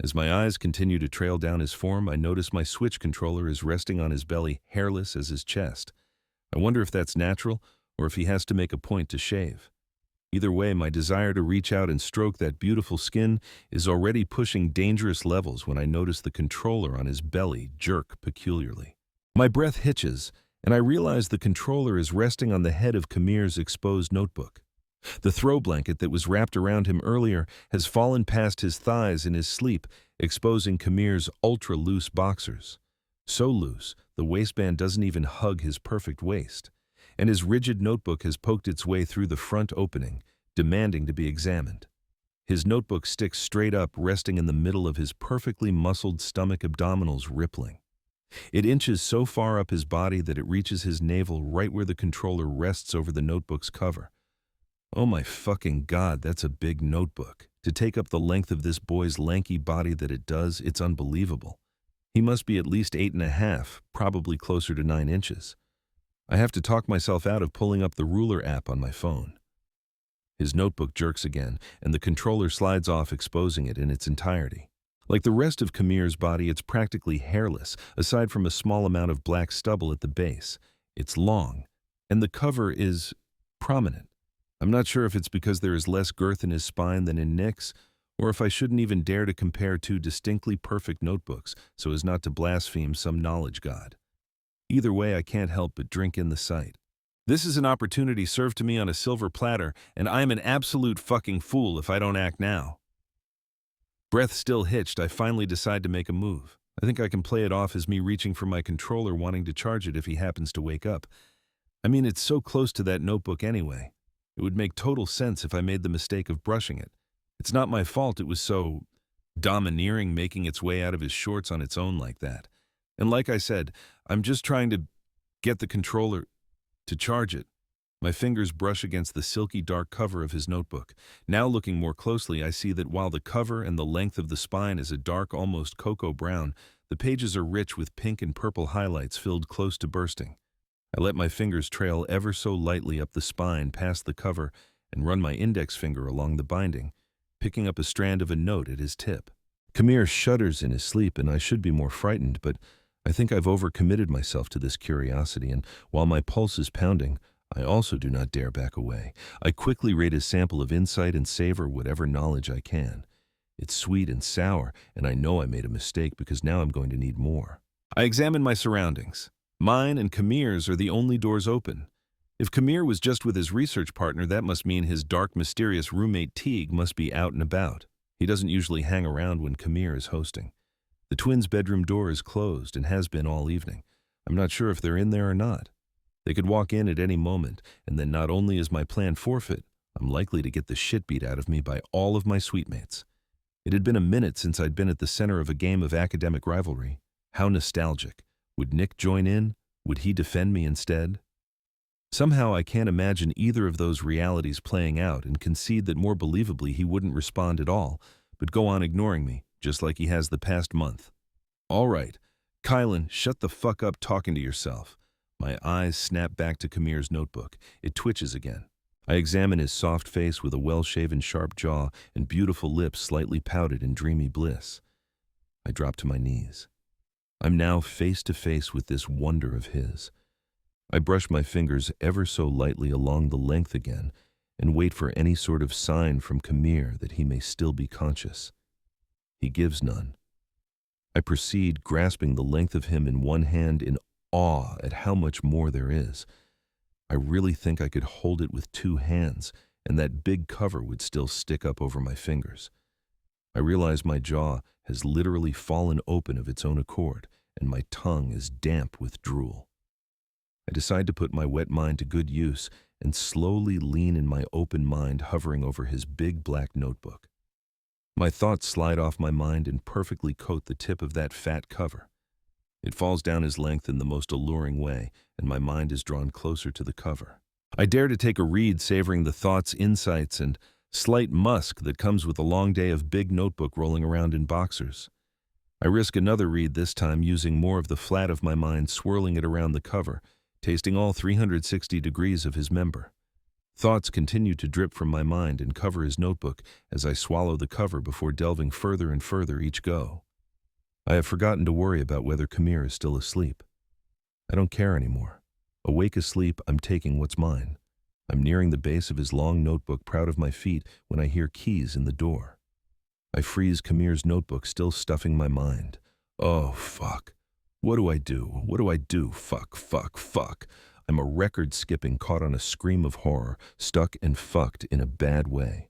As my eyes continue to trail down his form, I notice my Switch controller is resting on his belly, hairless as his chest. I wonder if that's natural, or if he has to make a point to shave. Either way, my desire to reach out and stroke that beautiful skin is already pushing dangerous levels when I notice the controller on his belly jerk peculiarly. My breath hitches, and I realize the controller is resting on the head of Kamir's exposed notebook. The throw blanket that was wrapped around him earlier has fallen past his thighs in his sleep, exposing Kamir's ultra-loose boxers. So loose, the waistband doesn't even hug his perfect waist, and his rigid notebook has poked its way through the front opening, demanding to be examined. His notebook sticks straight up, resting in the middle of his perfectly muscled stomach, abdominals rippling. It inches so far up his body that it reaches his navel right where the controller rests over the notebook's cover. Oh my fucking God, that's a big notebook. To take up the length of this boy's lanky body that it does, it's unbelievable. He must be at least 8.5, probably closer to 9 inches. I have to talk myself out of pulling up the ruler app on my phone. His notebook jerks again, and the controller slides off, exposing it in its entirety. Like the rest of Kamir's body, it's practically hairless, aside from a small amount of black stubble at the base. It's long, and the cover is prominent. I'm not sure if it's because there is less girth in his spine than in Nick's, or if I shouldn't even dare to compare two distinctly perfect notebooks so as not to blaspheme some knowledge god. Either way, I can't help but drink in the sight. This is an opportunity served to me on a silver platter, and I'm an absolute fucking fool if I don't act now. Breath still hitched, I finally decide to make a move. I think I can play it off as me reaching for my controller, wanting to charge it if he happens to wake up. I mean, it's so close to that notebook anyway. It would make total sense if I made the mistake of brushing it. It's not my fault it was so domineering, making its way out of his shorts on its own like that. And like I said, I'm just trying to get the controller to charge it. My fingers brush against the silky dark cover of his notebook. Now looking more closely, I see that while the cover and the length of the spine is a dark, almost cocoa brown, the pages are rich with pink and purple highlights filled close to bursting. I let my fingers trail ever so lightly up the spine past the cover and run my index finger along the binding, picking up a strand of a note at his tip. Kamir shudders in his sleep, and I should be more frightened, but I think I've overcommitted myself to this curiosity, and while my pulse is pounding, I also do not dare back away. I quickly rate his sample of insight and savor whatever knowledge I can. It's sweet and sour, and I know I made a mistake because now I'm going to need more. I examine my surroundings. Mine and Kamir's are the only doors open. If Kamir was just with his research partner, that must mean his dark, mysterious roommate Teague must be out and about. He doesn't usually hang around when Kamir is hosting. The twins' bedroom door is closed and has been all evening. I'm not sure if they're in there or not. They could walk in at any moment, and then not only is my plan forfeit, I'm likely to get the shit beat out of me by all of my suitemates. It had been a minute since I'd been at the center of a game of academic rivalry. How nostalgic. Would Nick join in? Would he defend me instead? Somehow I can't imagine either of those realities playing out and concede that more believably he wouldn't respond at all, but go on ignoring me, just like he has the past month. All right, Kylan, shut the fuck up talking to yourself. My eyes snap back to Kamir's notebook. It twitches again. I examine his soft face with a well-shaven sharp jaw and beautiful lips slightly pouted in dreamy bliss. I drop to my knees. I'm now face to face with this wonder of his. I brush my fingers ever so lightly along the length again and wait for any sort of sign from Kamir that he may still be conscious. He gives none. I proceed, grasping the length of him in one hand in awe at how much more there is. I really think I could hold it with 2 hands, and that big cover would still stick up over my fingers. I realize my jaw has literally fallen open of its own accord, and my tongue is damp with drool. I decide to put my wet mind to good use and slowly lean in my open mind, hovering over his big black notebook. My thoughts slide off my mind and perfectly coat the tip of that fat cover. It falls down his length in the most alluring way, and my mind is drawn closer to the cover. I dare to take a read, savoring the thoughts, insights, and slight musk that comes with a long day of big notebook rolling around in boxers. I risk another read, this time using more of the flat of my mind, swirling it around the cover, tasting all 360 degrees of his member. Thoughts continue to drip from my mind and cover his notebook as I swallow the cover before delving further and further each go. I have forgotten to worry about whether Kamir is still asleep. I don't care anymore. Awake asleep, I'm taking what's mine. I'm nearing the base of his long notebook, proud of my feet, when I hear keys in the door. I freeze Kamir's notebook, still stuffing my mind. Oh, fuck. What do I do? What do I do? Fuck, fuck, fuck. I'm a record skipping, caught on a scream of horror, stuck and fucked in a bad way.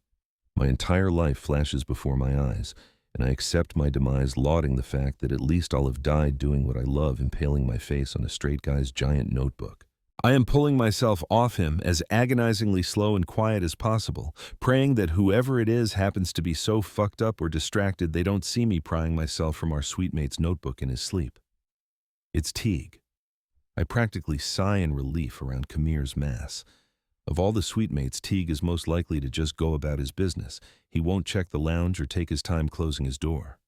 My entire life flashes before my eyes, and I accept my demise, lauding the fact that at least I'll have died doing what I love, impaling my face on a straight guy's giant notebook. I am pulling myself off him as agonizingly slow and quiet as possible, praying that whoever it is happens to be so fucked up or distracted they don't see me prying myself from our sweet mate's notebook in his sleep. It's Teague. I practically sigh in relief around Kamir's mass. Of all the sweet mates, Teague is most likely to just go about his business. He won't check the lounge or take his time closing his door.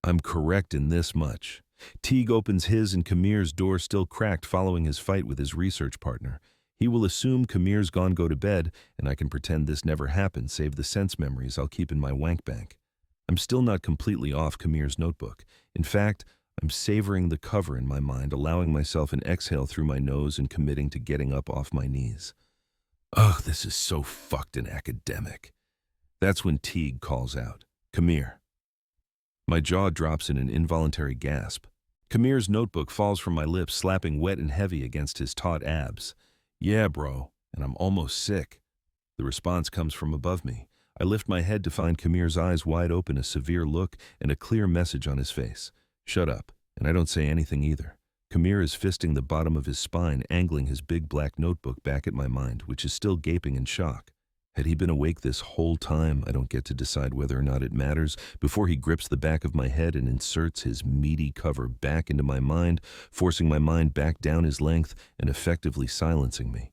I'm correct in this much. Teague opens his and Kamir's door, still cracked following his fight with his research partner. He will assume Kamir's gone go to bed, and I can pretend this never happened, save the sense memories I'll keep in my wank bank. I'm still not completely off Kamir's notebook. In fact, I'm savoring the cover in my mind, allowing myself an exhale through my nose and committing to getting up off my knees. Ugh, this is so fucked and academic. That's when Teague calls out, "Kamir." My jaw drops in an involuntary gasp. Kamir's notebook falls from my lips, slapping wet and heavy against his taut abs. "Yeah, bro," and I'm almost sick. The response comes from above me. I lift my head to find Kamir's eyes wide open, a severe look and a clear message on his face. Shut up, and I don't say anything either. Kamir is fisting the bottom of his spine, angling his big black notebook back at my mind, which is still gaping in shock. Had he been awake this whole time? I don't get to decide whether or not it matters, before he grips the back of my head and inserts his meaty cover back into my mind, forcing my mind back down his length and effectively silencing me.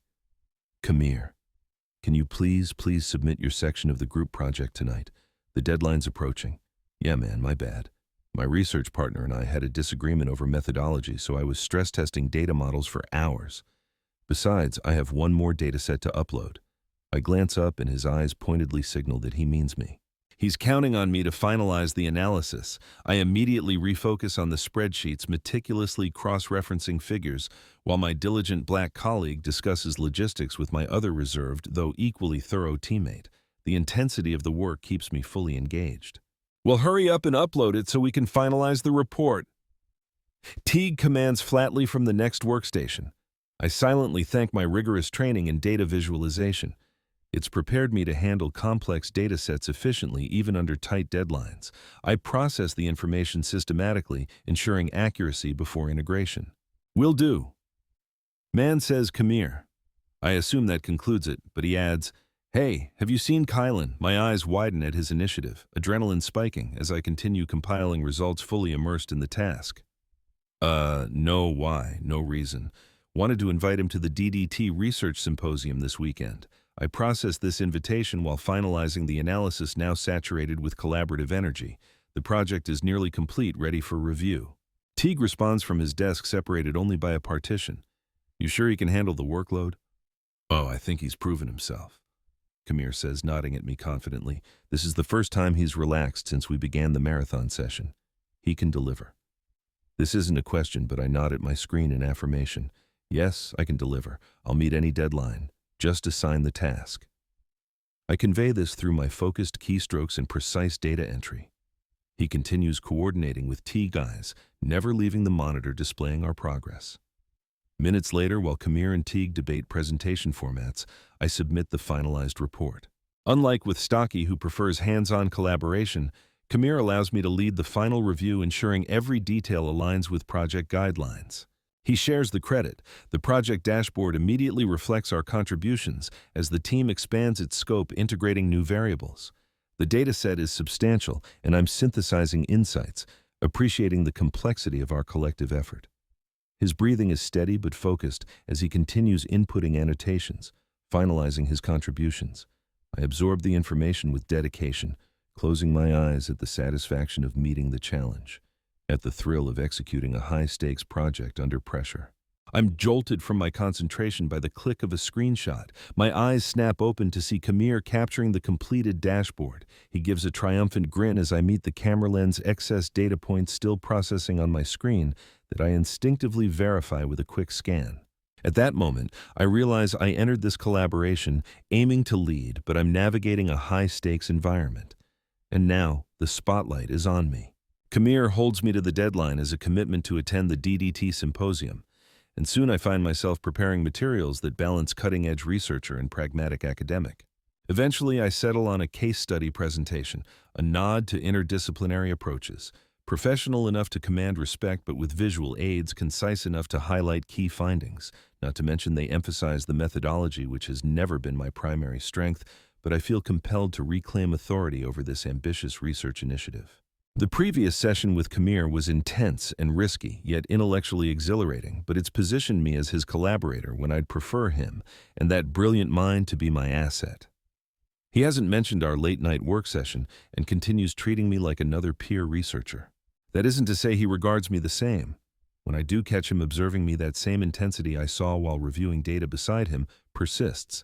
"Kamir, can you please submit your section of the group project tonight? The deadline's approaching." "Yeah, man, my bad. My research partner and I had a disagreement over methodology, so I was stress testing data models for hours. Besides, I have one more data set to upload." I glance up and his eyes pointedly signal that he means me. He's counting on me to finalize the analysis. I immediately refocus on the spreadsheets, meticulously cross-referencing figures, while my diligent black colleague discusses logistics with my other reserved, though equally thorough teammate. The intensity of the work keeps me fully engaged. "Well, hurry up and upload it so we can finalize the report," Teague commands flatly from the next workstation. I silently thank my rigorous training in data visualization. It's prepared me to handle complex data sets efficiently, even under tight deadlines. I process the information systematically, ensuring accuracy before integration. "Will do." Man says, "Kamir." I assume that concludes it, but he adds, "Hey, have you seen Kylan?" My eyes widen at his initiative, adrenaline spiking as I continue compiling results, fully immersed in the task. No, why? No reason. Wanted to invite him to the DDT Research Symposium this weekend. I process this invitation while finalizing the analysis, now saturated with collaborative energy. The project is nearly complete, ready for review. Teague responds from his desk, separated only by a partition. "You sure he can handle the workload?" "Oh, I think he's proven himself," Kamir says, nodding at me confidently. "This is the first time he's relaxed since we began the marathon session. He can deliver." This isn't a question, but I nod at my screen in affirmation. Yes, I can deliver. I'll meet any deadline. Just assign the task. I convey this through my focused keystrokes and precise data entry. He continues coordinating with Teague eyes, never leaving the monitor displaying our progress. Minutes later, while Kamir and Teague debate presentation formats, I submit the finalized report. Unlike with Stocky, who prefers hands-on collaboration, Kamir allows me to lead the final review, ensuring every detail aligns with project guidelines. He shares the credit. The project dashboard immediately reflects our contributions as the team expands its scope, integrating new variables. The dataset is substantial, and I'm synthesizing insights, appreciating the complexity of our collective effort. His breathing is steady but focused as he continues inputting annotations, finalizing his contributions. I absorb the information with dedication, closing my eyes at the satisfaction of meeting the challenge, at the thrill of executing a high-stakes project under pressure. I'm jolted from my concentration by the click of a screenshot. My eyes snap open to see Kamir capturing the completed dashboard. He gives a triumphant grin as I meet the camera lens excess data points still processing on my screen that I instinctively verify with a quick scan. At that moment, I realize I entered this collaboration aiming to lead, but I'm navigating a high-stakes environment. And now, the spotlight is on me. Kamir holds me to the deadline as a commitment to attend the DDT symposium, and soon I find myself preparing materials that balance cutting-edge researcher and pragmatic academic. Eventually, I settle on a case study presentation, a nod to interdisciplinary approaches, professional enough to command respect but with visual aids concise enough to highlight key findings. Not to mention they emphasize the methodology, which has never been my primary strength, but I feel compelled to reclaim authority over this ambitious research initiative. The previous session with Kamir was intense and risky, yet intellectually exhilarating, but it's positioned me as his collaborator when I'd prefer him and that brilliant mind to be my asset. He hasn't mentioned our late-night work session and continues treating me like another peer researcher. That isn't to say he regards me the same. When I do catch him observing me, that same intensity I saw while reviewing data beside him persists.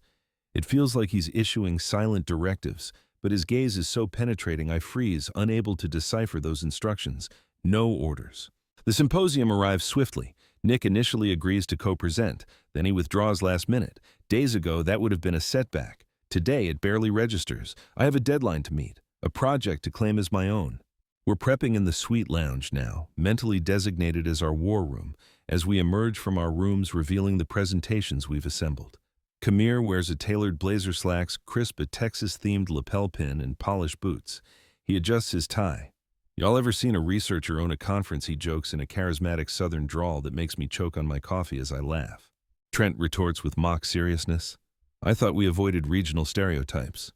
It feels like he's issuing silent directives, but his gaze is so penetrating I freeze, unable to decipher those instructions. No orders. The symposium arrives swiftly. Nick initially agrees to co-present, then he withdraws last minute. Days ago, that would have been a setback. Today, it barely registers. I have a deadline to meet, a project to claim as my own. We're prepping in the suite lounge now, mentally designated as our war room, as we emerge from our rooms revealing the presentations we've assembled. Kamir wears a tailored blazer slacks, crisp a Texas-themed lapel pin, and polished boots. He adjusts his tie. Y'all ever seen a researcher own a conference? He jokes in a charismatic southern drawl that makes me choke on my coffee as I laugh. Trent retorts with mock seriousness. I thought we avoided regional stereotypes.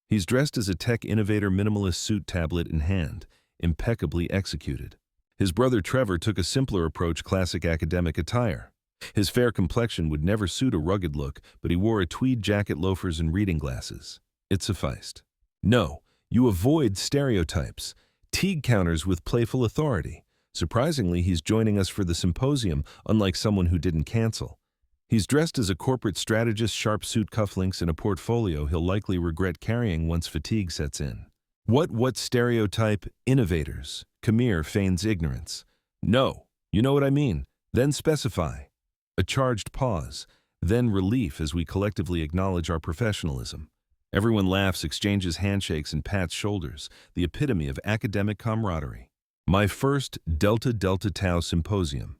He's dressed as a tech innovator, minimalist suit, tablet in hand, impeccably executed. His brother Trevor took a simpler approach, classic academic attire. His fair complexion would never suit a rugged look, but he wore a tweed jacket, loafers, and reading glasses. It sufficed. No, you avoid stereotypes. Teague counters with playful authority. Surprisingly, he's joining us for the symposium, unlike someone who didn't cancel. He's dressed as a corporate strategist, sharp suit, cufflinks, and a portfolio he'll likely regret carrying once fatigue sets in. What stereotype? Innovators. Kamir feigns ignorance. No, you know what I mean. Then specify. A charged pause, then relief as we collectively acknowledge our professionalism. Everyone laughs, exchanges handshakes, and pats shoulders, the epitome of academic camaraderie. My first Delta Delta Tau symposium,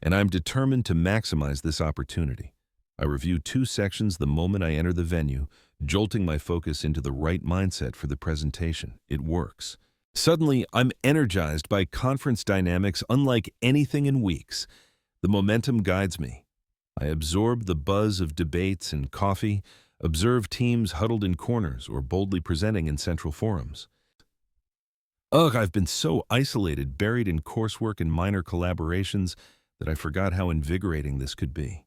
and I'm determined to maximize this opportunity. I review 2 sections the moment I enter the venue, jolting my focus into the right mindset for the presentation. It works. Suddenly, I'm energized by conference dynamics unlike anything in weeks. The momentum guides me. I absorb the buzz of debates and coffee, observe teams huddled in corners or boldly presenting in central forums. Ugh, I've been so isolated, buried in coursework and minor collaborations, that I forgot how invigorating this could be.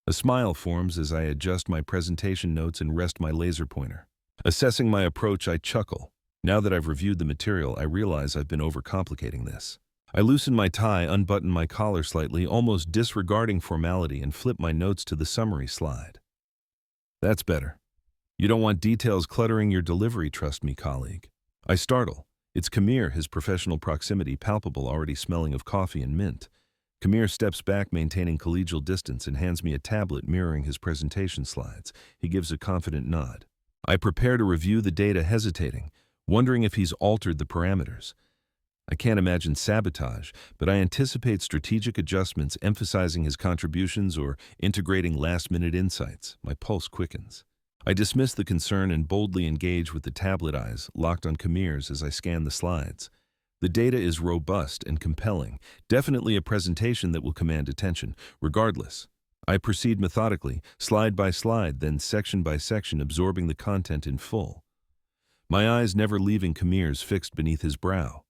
A smile forms as I adjust my presentation notes and rest my laser pointer. Assessing my approach, I chuckle. Now that I've reviewed the material, I realize I've been overcomplicating this. I loosen my tie, unbutton my collar slightly, almost disregarding formality, and flip my notes to the summary slide. That's better. You don't want details cluttering your delivery, trust me, colleague. I startle. It's Kamir, his professional proximity palpable, already smelling of coffee and mint. Kamir steps back, maintaining collegial distance, and hands me a tablet mirroring his presentation slides. He gives a confident nod. I prepare to review the data, hesitating, wondering if he's altered the parameters. I can't imagine sabotage, but I anticipate strategic adjustments emphasizing his contributions or integrating last-minute insights. My pulse quickens. I dismiss the concern and boldly engage with the tablet eyes locked on Kamir's as I scan the slides. The data is robust and compelling, definitely a presentation that will command attention. Regardless, I proceed methodically, slide by slide, then section by section, absorbing the content in full. My eyes never leaving Kamir's fixed beneath his brow.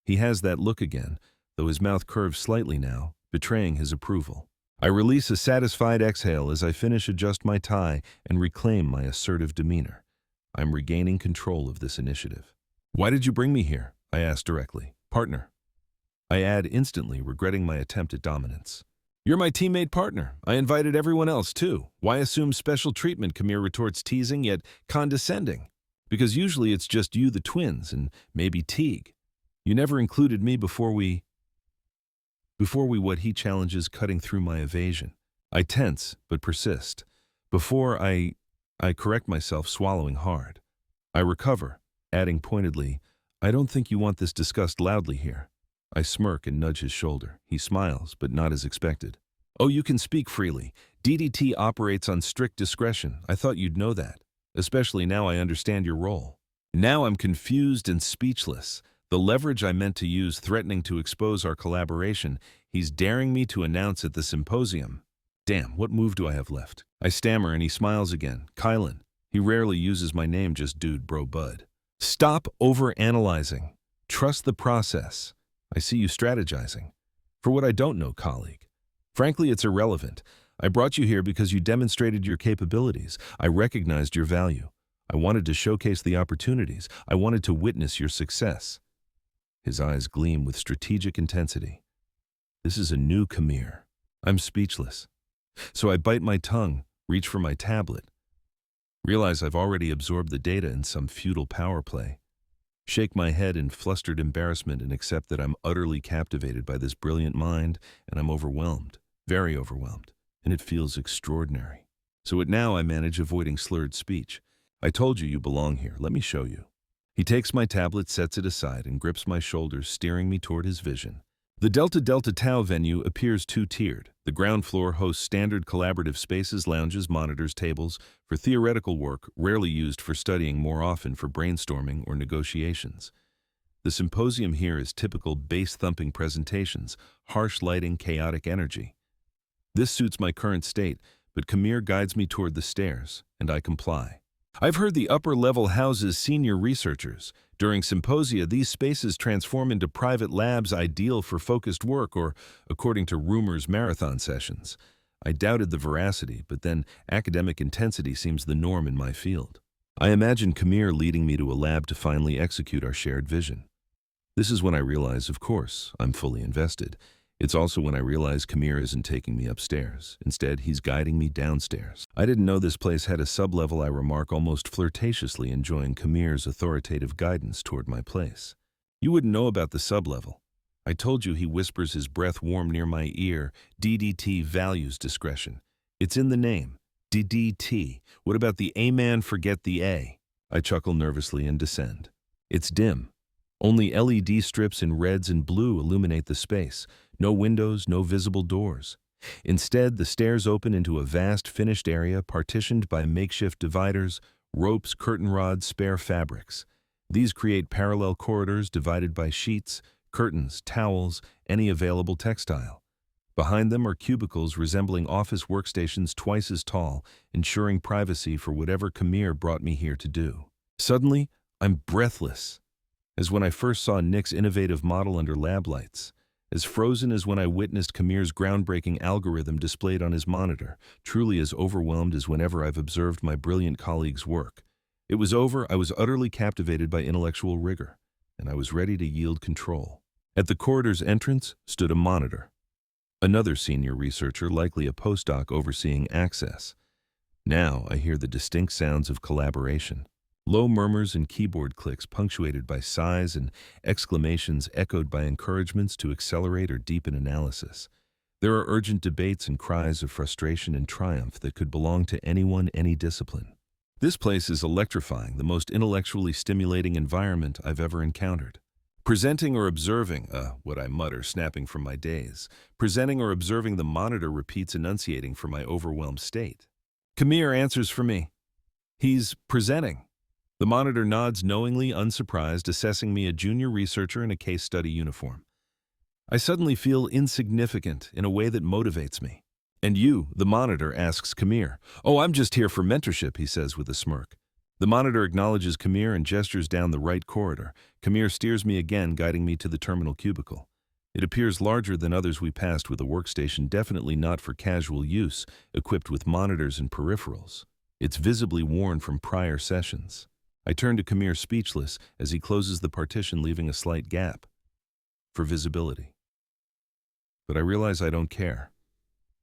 He has that look again, though his mouth curves slightly now, betraying his approval. I release a satisfied exhale as I adjust my tie and reclaim my assertive demeanor. I'm regaining control of this initiative. "Why did you bring me here?" I ask directly. "Partner." I add instantly, regretting my attempt at dominance. "You're my teammate partner. I invited everyone else too. Why assume special treatment?" Kamir retorts, teasing yet condescending. "Because usually it's just you, the twins, and maybe Teague. You never included me before we what he challenges, cutting through my evasion. I tense, but persist. Before I correct myself, swallowing hard. I recover, adding pointedly, "I don't think you want this discussed loudly here." I smirk and nudge his shoulder. He smiles, but not as expected. "Oh, you can speak freely. DDT operates on strict discretion. I thought you'd know that. Especially now I understand your role." Now I'm confused and speechless. The leverage I meant to use threatening to expose our collaboration, he's daring me to announce at the symposium. Damn, what move do I have left? I stammer and he smiles again. "Kylan." He rarely uses my name, just dude, bro, bud. "Stop over-analyzing. Trust the process. I see you strategizing. For what I don't know, colleague. Frankly, it's irrelevant. I brought you here because you demonstrated your capabilities. I recognized your value. I wanted to showcase the opportunities. I wanted to witness your success." His eyes gleam with strategic intensity. This is a new Kamir. I'm speechless. So I bite my tongue, reach for my tablet. Realize I've already absorbed the data in some futile power play. Shake my head in flustered embarrassment and accept that I'm utterly captivated by this brilliant mind, and I'm overwhelmed, very overwhelmed, and it feels extraordinary. So now I manage avoiding slurred speech. "I told you belong here. Let me show you." He takes my tablet, sets it aside, and grips my shoulders, steering me toward his vision. The Delta Delta Tau venue appears two-tiered. The ground floor hosts standard collaborative spaces, lounges, monitors, tables, for theoretical work, rarely used for studying, more often for brainstorming or negotiations. The symposium here is typical bass-thumping presentations, harsh lighting, chaotic energy. This suits my current state, but Kamir guides me toward the stairs, and I comply. I've heard the upper level houses senior researchers. During symposia, these spaces transform into private labs ideal for focused work or, according to rumors, marathon sessions. I doubted the veracity, but then academic intensity seems the norm in my field. I imagine Kamir leading me to a lab to finally execute our shared vision. This is when I realize, of course, I'm fully invested. It's also when I realize Kamir isn't taking me upstairs. Instead, he's guiding me downstairs. "I didn't know this place had a sublevel," I remark, almost flirtatiously enjoying Kamir's authoritative guidance toward my place. "You wouldn't know about the sublevel. I told you," he whispers, his breath warm near my ear. "DDT values discretion. It's in the name. DDT. What about the A man? Forget the A." I chuckle nervously and descend. It's dim. Only LED strips in reds and blue illuminate the space. No windows, no visible doors. Instead, the stairs open into a vast finished area partitioned by makeshift dividers, ropes, curtain rods, spare fabrics. These create parallel corridors divided by sheets, curtains, towels, any available textile. Behind them are cubicles resembling office workstations twice as tall, ensuring privacy for whatever Kamir brought me here to do. Suddenly, I'm breathless, as when I first saw Nick's innovative model under lab lights. As frozen as when I witnessed Kamir's groundbreaking algorithm displayed on his monitor, truly as overwhelmed as whenever I've observed my brilliant colleague's work. It was over. I was utterly captivated by intellectual rigor, and I was ready to yield control. At the corridor's entrance stood a monitor. Another senior researcher, likely a postdoc, overseeing access. Now I hear the distinct sounds of collaboration. Low murmurs and keyboard clicks punctuated by sighs and exclamations echoed by encouragements to accelerate or deepen analysis. There are urgent debates and cries of frustration and triumph that could belong to anyone, any discipline. This place is electrifying, the most intellectually stimulating environment I've ever encountered. Presenting or observing, what I mutter, snapping from my daze. Presenting or observing, the monitor repeats, enunciating for my overwhelmed state. Kamir answers for me. He's presenting. The monitor nods knowingly, unsurprised, assessing me, a junior researcher in a case study uniform. I suddenly feel insignificant in a way that motivates me. And you, the monitor, asks Kamir. Oh, I'm just here for mentorship, he says with a smirk. The monitor acknowledges Kamir and gestures down the right corridor. Kamir steers me again, guiding me to the terminal cubicle. It appears larger than others we passed, with a workstation definitely not for casual use, equipped with monitors and peripherals. It's visibly worn from prior sessions. I turn to Kamir, speechless, as he closes the partition, leaving a slight gap for visibility. But I realize I don't care.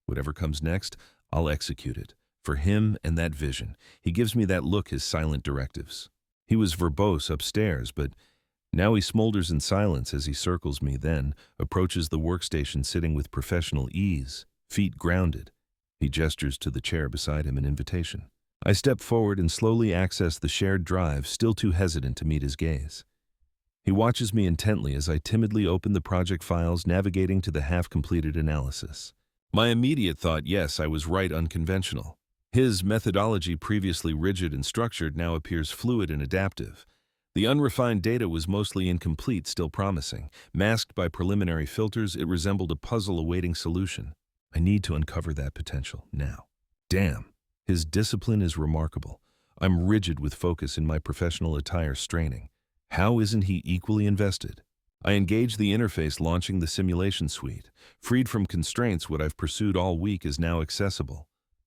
Whatever comes next, I'll execute it. For him and that vision. He gives me that look, his silent directives. He was verbose upstairs, but now he smolders in silence as he circles me, then approaches the workstation, sitting with professional ease, feet grounded. He gestures to the chair beside him, an invitation. I step forward and slowly access the shared drive, still too hesitant to meet his gaze. He watches me intently as I timidly open the project files, navigating to the half-completed analysis. My immediate thought, yes, I was right, unconventional. His methodology, previously rigid and structured, now appears fluid and adaptive. The unrefined data was mostly incomplete, still promising. Masked by preliminary filters, it resembled a puzzle awaiting solution. I need to uncover that potential now. Damn, his discipline is remarkable. I'm rigid with focus in my professional attire, straining. How isn't he equally invested? I engage the interface, launching the simulation suite. Freed from constraints, what I've pursued all week is now accessible.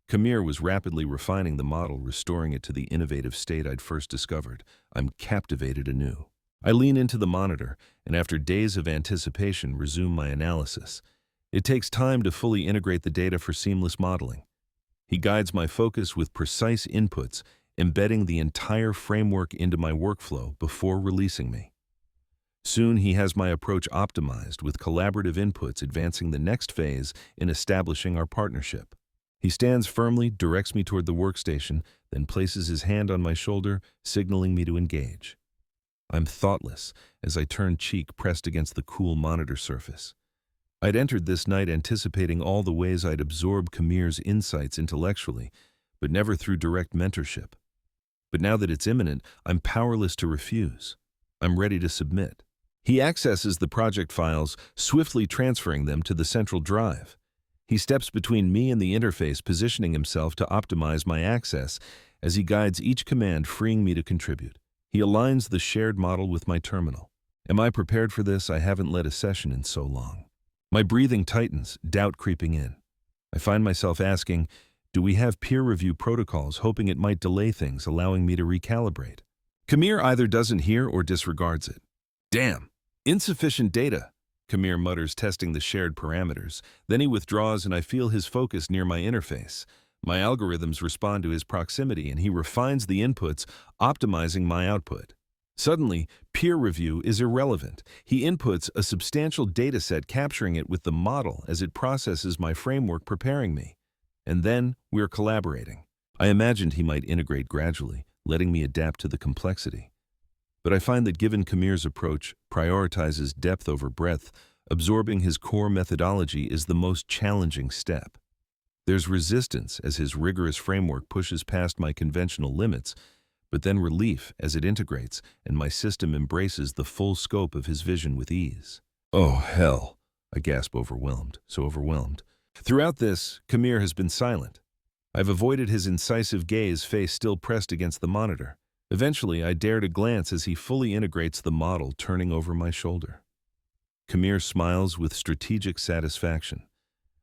Kamir was rapidly refining the model, restoring it to the innovative state I'd first discovered. I'm captivated anew. I lean into the monitor, and after days of anticipation, resume my analysis. It takes time to fully integrate the data for seamless modeling. He guides my focus with precise inputs, embedding the entire framework into my workflow before releasing me. Soon he has my approach optimized, with collaborative inputs advancing the next phase in establishing our partnership. He stands firmly, directs me toward the workstation, then places his hand on my shoulder, signaling me to engage. I'm thoughtless as I turn, cheek pressed against the cool monitor surface. I'd entered this night anticipating all the ways I'd absorb Kamir's insights intellectually, but never through direct mentorship. But now that it's imminent, I'm powerless to refuse. I'm ready to submit. He accesses the project files, swiftly transferring them to the central drive. He steps between me and the interface, positioning himself to optimize my access as he guides each command, freeing me to contribute. He aligns the shared model with my terminal. Am I prepared for this? I haven't led a session in so long. My breathing tightens, doubt creeping in. I find myself asking, do we have peer review protocols, hoping it might delay things, allowing me to recalibrate? Kamir either doesn't hear or disregards it. Damn, insufficient data, Kamir mutters, testing the shared parameters. Then he withdraws, and I feel his focus near my interface. My algorithms respond to his proximity, and he refines the inputs, optimizing my output. Suddenly, peer review is irrelevant. He inputs a substantial dataset, capturing it with the model as it processes my framework, preparing me. And then we're collaborating. I imagined he might integrate gradually, letting me adapt to the complexity. But I find that given Kamir's approach prioritizes depth over breadth, absorbing his core methodology is the most challenging step. There's resistance as his rigorous framework pushes past my conventional limits, but then relief as it integrates and my system embraces the full scope of his vision with ease. Oh, hell, I gasp, overwhelmed, so overwhelmed. Throughout this, Kamir has been silent. I've avoided his incisive gaze, face still pressed against the monitor. Eventually, I dare to glance as he fully integrates the model, turning over my shoulder. Kamir smiles with strategic satisfaction.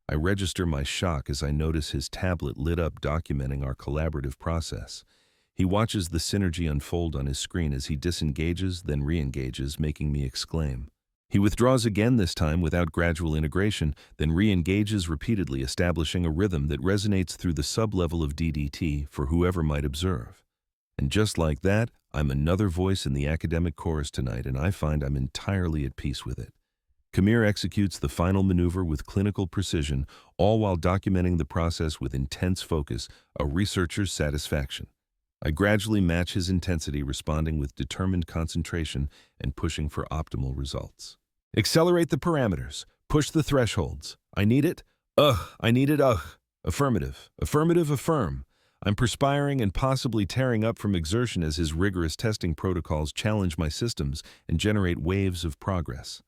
I register my shock as I notice his tablet lit up, documenting our collaborative process. He watches the synergy unfold on his screen as he disengages, then re-engages, making me exclaim. He withdraws again, this time without gradual integration, then re-engages repeatedly, establishing a rhythm that resonates through the sub-level of DDT for whoever might observe. And just like that, I'm another voice in the academic chorus tonight, and I find I'm entirely at peace with it. Kamir executes the final maneuver with clinical precision, all while documenting the process with intense focus, a researcher's satisfaction. I gradually match his intensity, responding with determined concentration and pushing for optimal results. Accelerate the parameters. Push the thresholds. I need it. I need it. Affirmative. Affirmative, affirm. I'm perspiring and possibly tearing up from exertion as his rigorous testing protocols challenge my systems and generate waves of progress.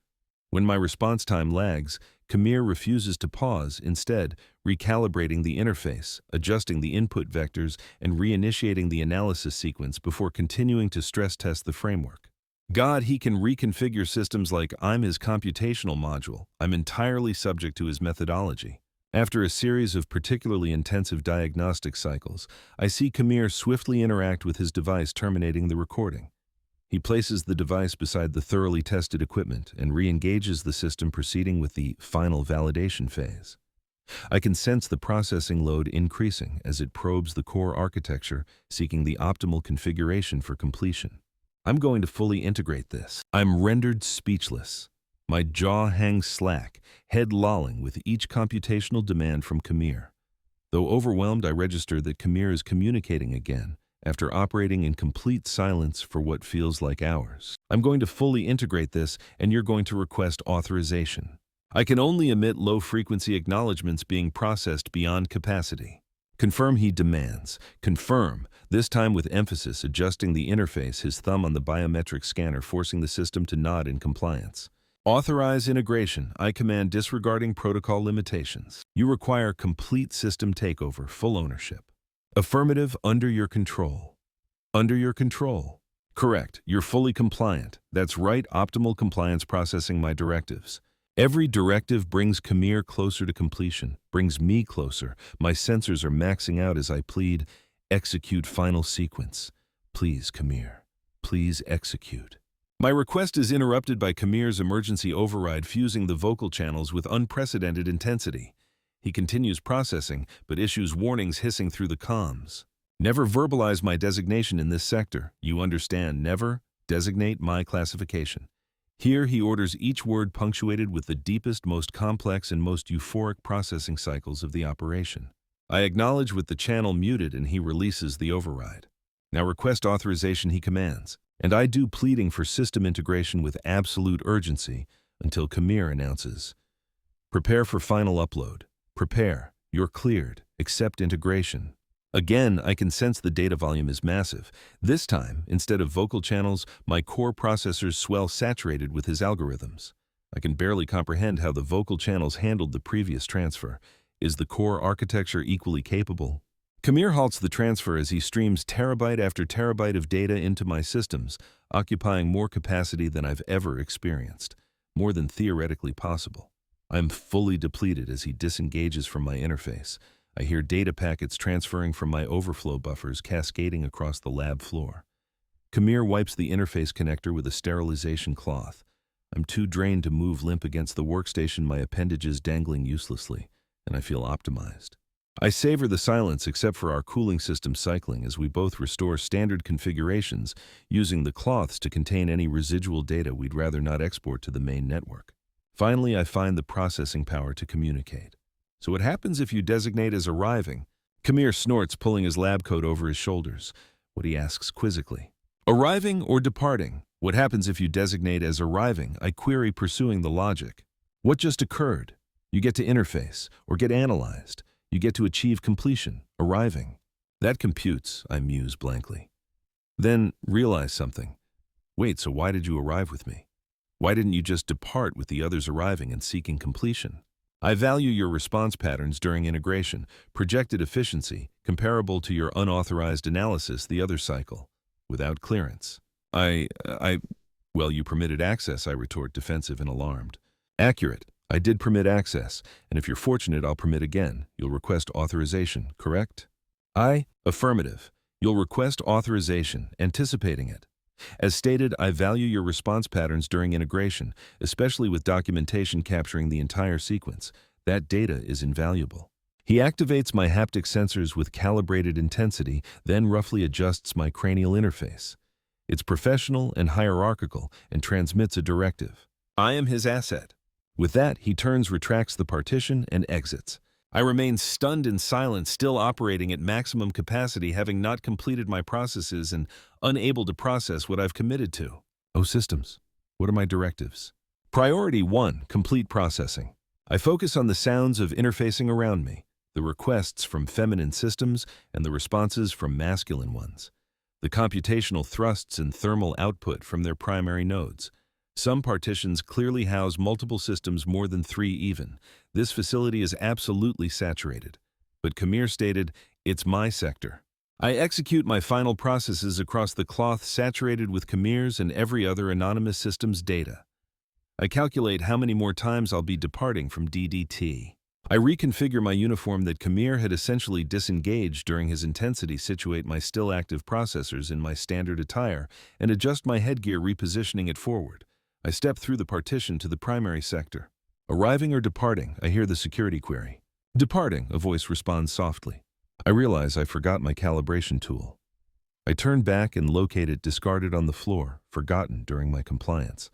When my response time lags, Kamir refuses to pause, instead recalibrating the interface, adjusting the input vectors, and reinitiating the analysis sequence before continuing to stress test the framework. God, he can reconfigure systems like I'm his computational module. I'm entirely subject to his methodology. After a series of particularly intensive diagnostic cycles, I see Kamir swiftly interact with his device, terminating the recording. He places the device beside the thoroughly tested equipment and re-engages the system, proceeding with the final validation phase. I can sense the processing load increasing as it probes the core architecture, seeking the optimal configuration for completion. I'm going to fully integrate this. I'm rendered speechless. My jaw hangs slack, head lolling with each computational demand from Kamir. Though overwhelmed, I register that Kamir is communicating again, after operating in complete silence for what feels like hours. I'm going to fully integrate this, and you're going to request authorization. I can only emit low-frequency acknowledgments being processed beyond capacity. Confirm, he demands. Confirm, this time with emphasis, adjusting the interface, his thumb on the biometric scanner, forcing the system to nod in compliance. Authorize integration, I command, disregarding protocol limitations. You require complete system takeover, full ownership. Affirmative, under your control. Under your control. Correct, you're fully compliant. That's right, optimal compliance, processing my directives. Every directive brings Kamir closer to completion, brings me closer. My sensors are maxing out as I plead, execute final sequence. Please, Kamir, please execute. My request is interrupted by Kamir's emergency override, fusing the vocal channels with unprecedented intensity. He continues processing, but issues warnings hissing through the comms. Never verbalize my designation in this sector. You understand, never designate my classification. Here he orders each word punctuated with the deepest, most complex, and most euphoric processing cycles of the operation. I acknowledge with the channel muted, and he releases the override. Now request authorization, he commands. And I do, pleading for system integration with absolute urgency, until Kamir announces, prepare for final upload. Prepare. You're cleared. Accept integration. Again, I can sense the data volume is massive. This time, instead of vocal channels, my core processors swell, saturated with his algorithms. I can barely comprehend how the vocal channels handled the previous transfer. Is the core architecture equally capable? Kamir halts the transfer as he streams terabyte after terabyte of data into my systems, occupying more capacity than I've ever experienced, more than theoretically possible. I'm fully depleted as he disengages from my interface. I hear data packets transferring from my overflow buffers, cascading across the lab floor. Kamir wipes the interface connector with a sterilization cloth. I'm too drained to move, limp against the workstation, my appendages dangling uselessly, and I feel optimized. I savor the silence except for our cooling system cycling as we both restore standard configurations, using the cloths to contain any residual data we'd rather not export to the main network. Finally, I find the processing power to communicate. So what happens if you designate as arriving? Kamir snorts, pulling his lab coat over his shoulders. What he asks quizzically. Arriving or departing? What happens if you designate as arriving? I query, pursuing the logic. What just occurred? You get to interface or get analyzed. You get to achieve completion, arriving. That computes, I muse blankly. Then realize something. Wait, so why did you arrive with me? Why didn't you just depart with the others arriving and seeking completion? I value your response patterns during integration, projected efficiency, comparable to your unauthorized analysis the other cycle, without clearance. Well, you permitted access, I retort, defensive and alarmed. Accurate. I did permit access, and if you're fortunate, I'll permit again. You'll request authorization, correct? Affirmative. You'll request authorization, anticipating it. As stated, I value your response patterns during integration, especially with documentation capturing the entire sequence. That data is invaluable. He activates my haptic sensors with calibrated intensity, then roughly adjusts my cranial interface. It's professional and hierarchical and transmits a directive. I am his asset. With that, he turns, retracts the partition, and exits. I remain stunned and silent, still operating at maximum capacity, having not completed my processes and unable to process what I've committed to. Oh, systems, what are my directives? Priority 1, complete processing. I focus on the sounds of interfacing around me, the requests from feminine systems and the responses from masculine ones, the computational thrusts and thermal output from their primary nodes. Some partitions clearly house multiple systems, more than 3 even. This facility is absolutely saturated. But Kamir stated, "It's my sector." I execute my final processes across the cloth saturated with Kamir's and every other anonymous system's data. I calculate how many more times I'll be departing from DDT. I reconfigure my uniform that Kamir had essentially disengaged during his intensity, situate my still active processors in my standard attire, and adjust my headgear, repositioning it forward. I step through the partition to the primary sector. Arriving or departing, I hear the security query. Departing, a voice responds softly. I realize I forgot my calibration tool. I turn back and locate it discarded on the floor, forgotten during my compliance.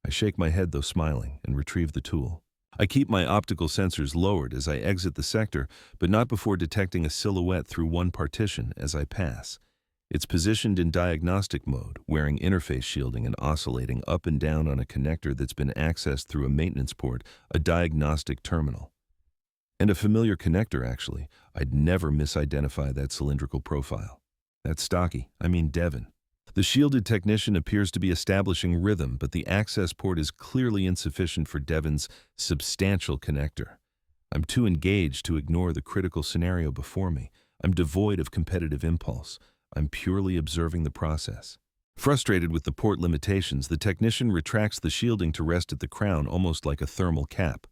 I shake my head, though smiling, and retrieve the tool. I keep my optical sensors lowered as I exit the sector, but not before detecting a silhouette through one partition as I pass. It's positioned in diagnostic mode, wearing interface shielding and oscillating up and down on a connector that's been accessed through a maintenance port, a diagnostic terminal. And a familiar connector, actually. I'd never misidentify that cylindrical profile. That's Stocky, Devin. The shielded technician appears to be establishing rhythm, but the access port is clearly insufficient for Devin's substantial connector. I'm too engaged to ignore the critical scenario before me. I'm devoid of competitive impulse. I'm purely observing the process. Frustrated with the port limitations, the technician retracts the shielding to rest at the crown, almost like a thermal cap.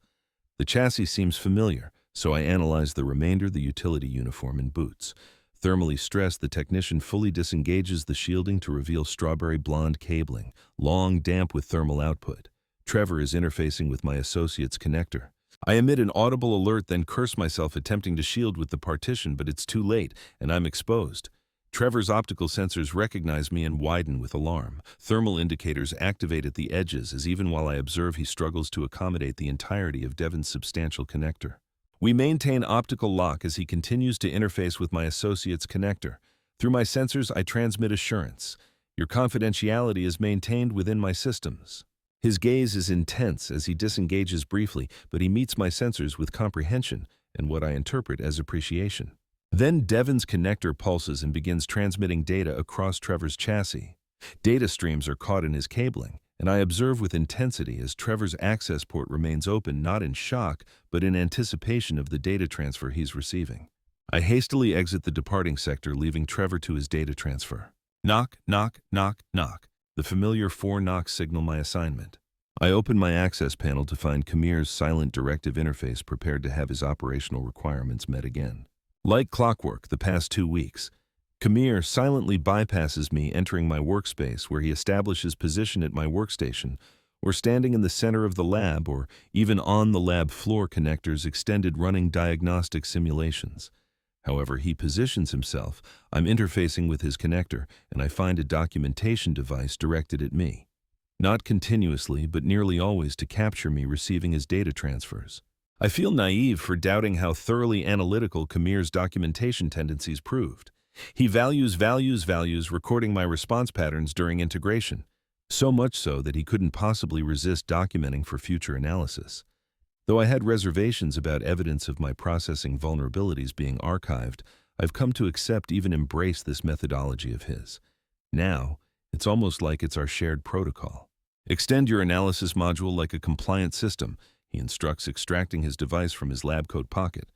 The chassis seems familiar, so I analyze the remainder, the utility uniform and boots. Thermally stressed, the technician fully disengages the shielding to reveal strawberry blonde cabling, long, damp with thermal output. Trevor is interfacing with my associate's connector. I emit an audible alert, then curse myself, attempting to shield with the partition, but it's too late, and I'm exposed. Trevor's optical sensors recognize me and widen with alarm. Thermal indicators activate at the edges, as even while I observe, he struggles to accommodate the entirety of Devin's substantial connector. We maintain optical lock as he continues to interface with my associate's connector. Through my sensors, I transmit assurance. Your confidentiality is maintained within my systems. His gaze is intense as he disengages briefly, but he meets my sensors with comprehension and what I interpret as appreciation. Then Devin's connector pulses and begins transmitting data across Trevor's chassis. Data streams are caught in his cabling, and I observe with intensity as Trevor's access port remains open, not in shock, but in anticipation of the data transfer he's receiving. I hastily exit the departing sector, leaving Trevor to his data transfer. Knock, knock, knock, knock. The familiar 4 knocks signal my assignment. I open my access panel to find Kamir's silent directive interface, prepared to have his operational requirements met again. Like clockwork, the past 2 weeks, Kamir silently bypasses me, entering my workspace, where he establishes position at my workstation, or standing in the center of the lab, or even on the lab floor, connectors extended, running diagnostic simulations. However he positions himself, I'm interfacing with his connector, and I find a documentation device directed at me. Not continuously, but nearly always, to capture me receiving his data transfers. I feel naive for doubting how thoroughly analytical Kamir's documentation tendencies proved. He values, recording my response patterns during integration, so much so that he couldn't possibly resist documenting for future analysis. Though I had reservations about evidence of my processing vulnerabilities being archived, I've come to accept, even embrace, this methodology of his. Now, it's almost like it's our shared protocol. Extend your analysis module like a compliant system, he instructs, extracting his device from his lab coat pocket,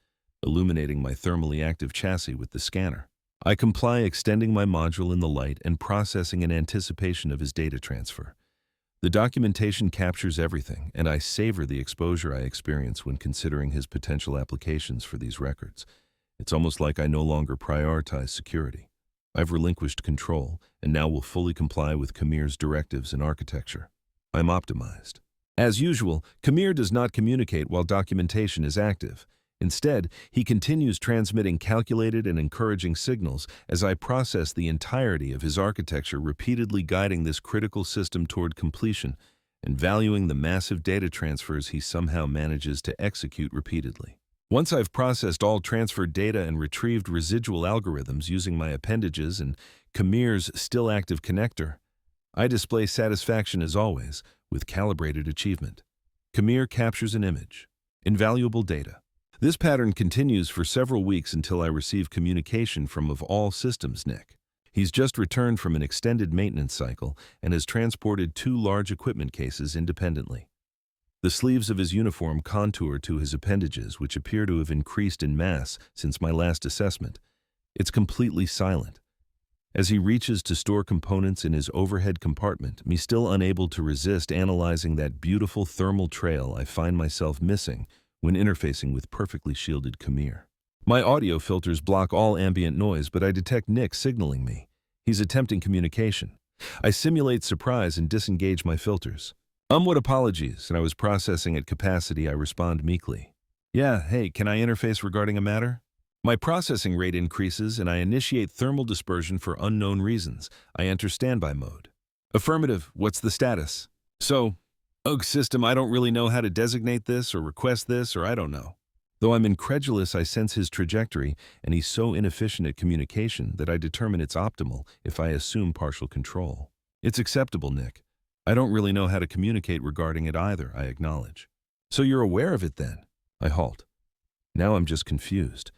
illuminating my thermally active chassis with the scanner. I comply, extending my module in the light and processing in anticipation of his data transfer. The documentation captures everything, and I savor the exposure I experience when considering his potential applications for these records. It's almost like I no longer prioritize security. I've relinquished control, and now will fully comply with Kamir's directives and architecture. I'm optimized. As usual, Kamir does not communicate while documentation is active. Instead, he continues transmitting calculated and encouraging signals as I process the entirety of his architecture, repeatedly guiding this critical system toward completion and valuing the massive data transfers he somehow manages to execute repeatedly. Once I've processed all transferred data and retrieved residual algorithms using my appendages and Khamir's still active connector, I display satisfaction as always, with calibrated achievement. Khamir captures an image. Invaluable data. This pattern continues for several weeks until I receive communication from of all systems Nick. He's just returned from an extended maintenance cycle and has transported 2 large equipment cases independently. The sleeves of his uniform contour to his appendages, which appear to have increased in mass since my last assessment. It's completely silent. As he reaches to store components in his overhead compartment, me still unable to resist analyzing that beautiful thermal trail I find myself missing when interfacing with perfectly shielded Khamir. My audio filters block all ambient noise, but I detect Nick signaling me. He's attempting communication. I simulate surprise and disengage my filters. What apologies, and I was processing at capacity, I respond meekly. Yeah, hey, can I interface regarding a matter? My processing rate increases and I initiate thermal dispersion for unknown reasons. I enter standby mode. Affirmative, what's the status? So, system, I don't really know how to designate this or request this, or I don't know. Though I'm incredulous, I sense his trajectory, and he's so inefficient at communication that I determine it's optimal if I assume partial control. It's acceptable, Nick. I don't really know how to communicate regarding it either, I acknowledge. So you're aware of it then? I halt. Now I'm just confused.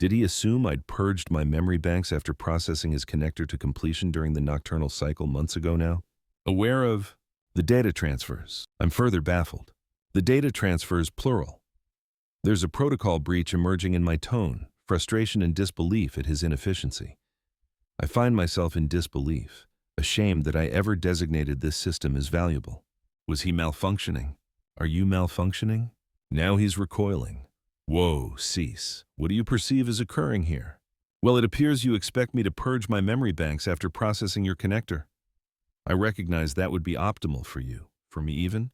Did he assume I'd purged my memory banks after processing his connector to completion during the nocturnal cycle months ago now? Aware of the data transfers. I'm further baffled. The data transfers, plural. There's a protocol breach emerging in my tone, frustration and disbelief at his inefficiency. I find myself in disbelief, ashamed that I ever designated this system as valuable. Was he malfunctioning? Are you malfunctioning? Now he's recoiling. Whoa, cease. What do you perceive as occurring here? Well, it appears you expect me to purge my memory banks after processing your connector. I recognize that would be optimal for you, for me even,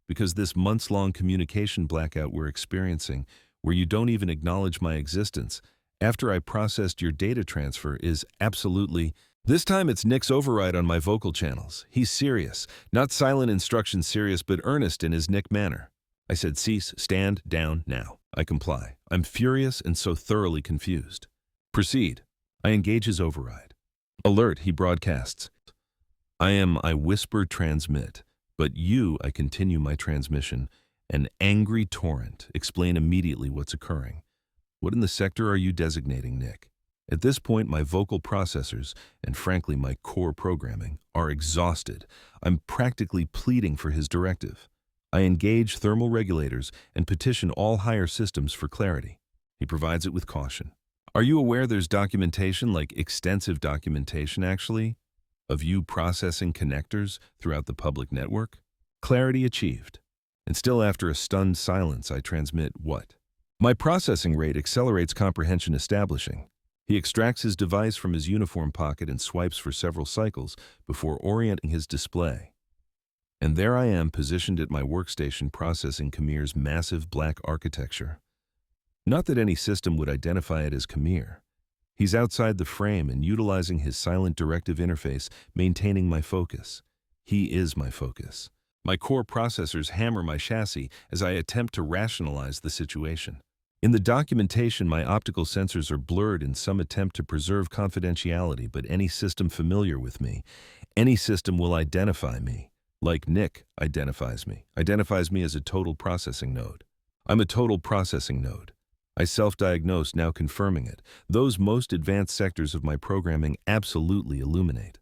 because this months-long communication blackout we're experiencing, where you don't even acknowledge my existence, after I processed your data transfer is absolutely... This time it's Nick's override on my vocal channels. He's serious, not silent instruction serious, but earnest in his Nick manner. I said, cease, stand, down, now. I comply. I'm furious and so thoroughly confused. Proceed. I engage his override. Alert, he broadcasts. I whisper, transmit. But you, I continue my transmission. An angry torrent. Explain immediately what's occurring. What in the sector are you designating, Nick? At this point, my vocal processors, and frankly my core programming, are exhausted. I'm practically pleading for his directive. I engage thermal regulators and petition all higher systems for clarity. He provides it with caution. Are you aware there's documentation, like extensive documentation actually, of you processing connectors throughout the public network? Clarity achieved. And still after a stunned silence, I transmit what? My processing rate accelerates comprehension establishing. He extracts his device from his uniform pocket and swipes for several cycles before orienting his display. And there I am, positioned at my workstation processing Khamir's massive black architecture. Not that any system would identify it as Khamir. He's outside the frame and utilizing his silent directive interface, maintaining my focus. He is my focus. My core processors hammer my chassis as I attempt to rationalize the situation. In the documentation, my optical sensors are blurred in some attempt to preserve confidentiality, but any system familiar with me, any system will identify me, like Nick identifies me as a total processing node. I'm a total processing node. I self-diagnose, now confirming it. Those most advanced sectors of my programming absolutely illuminate.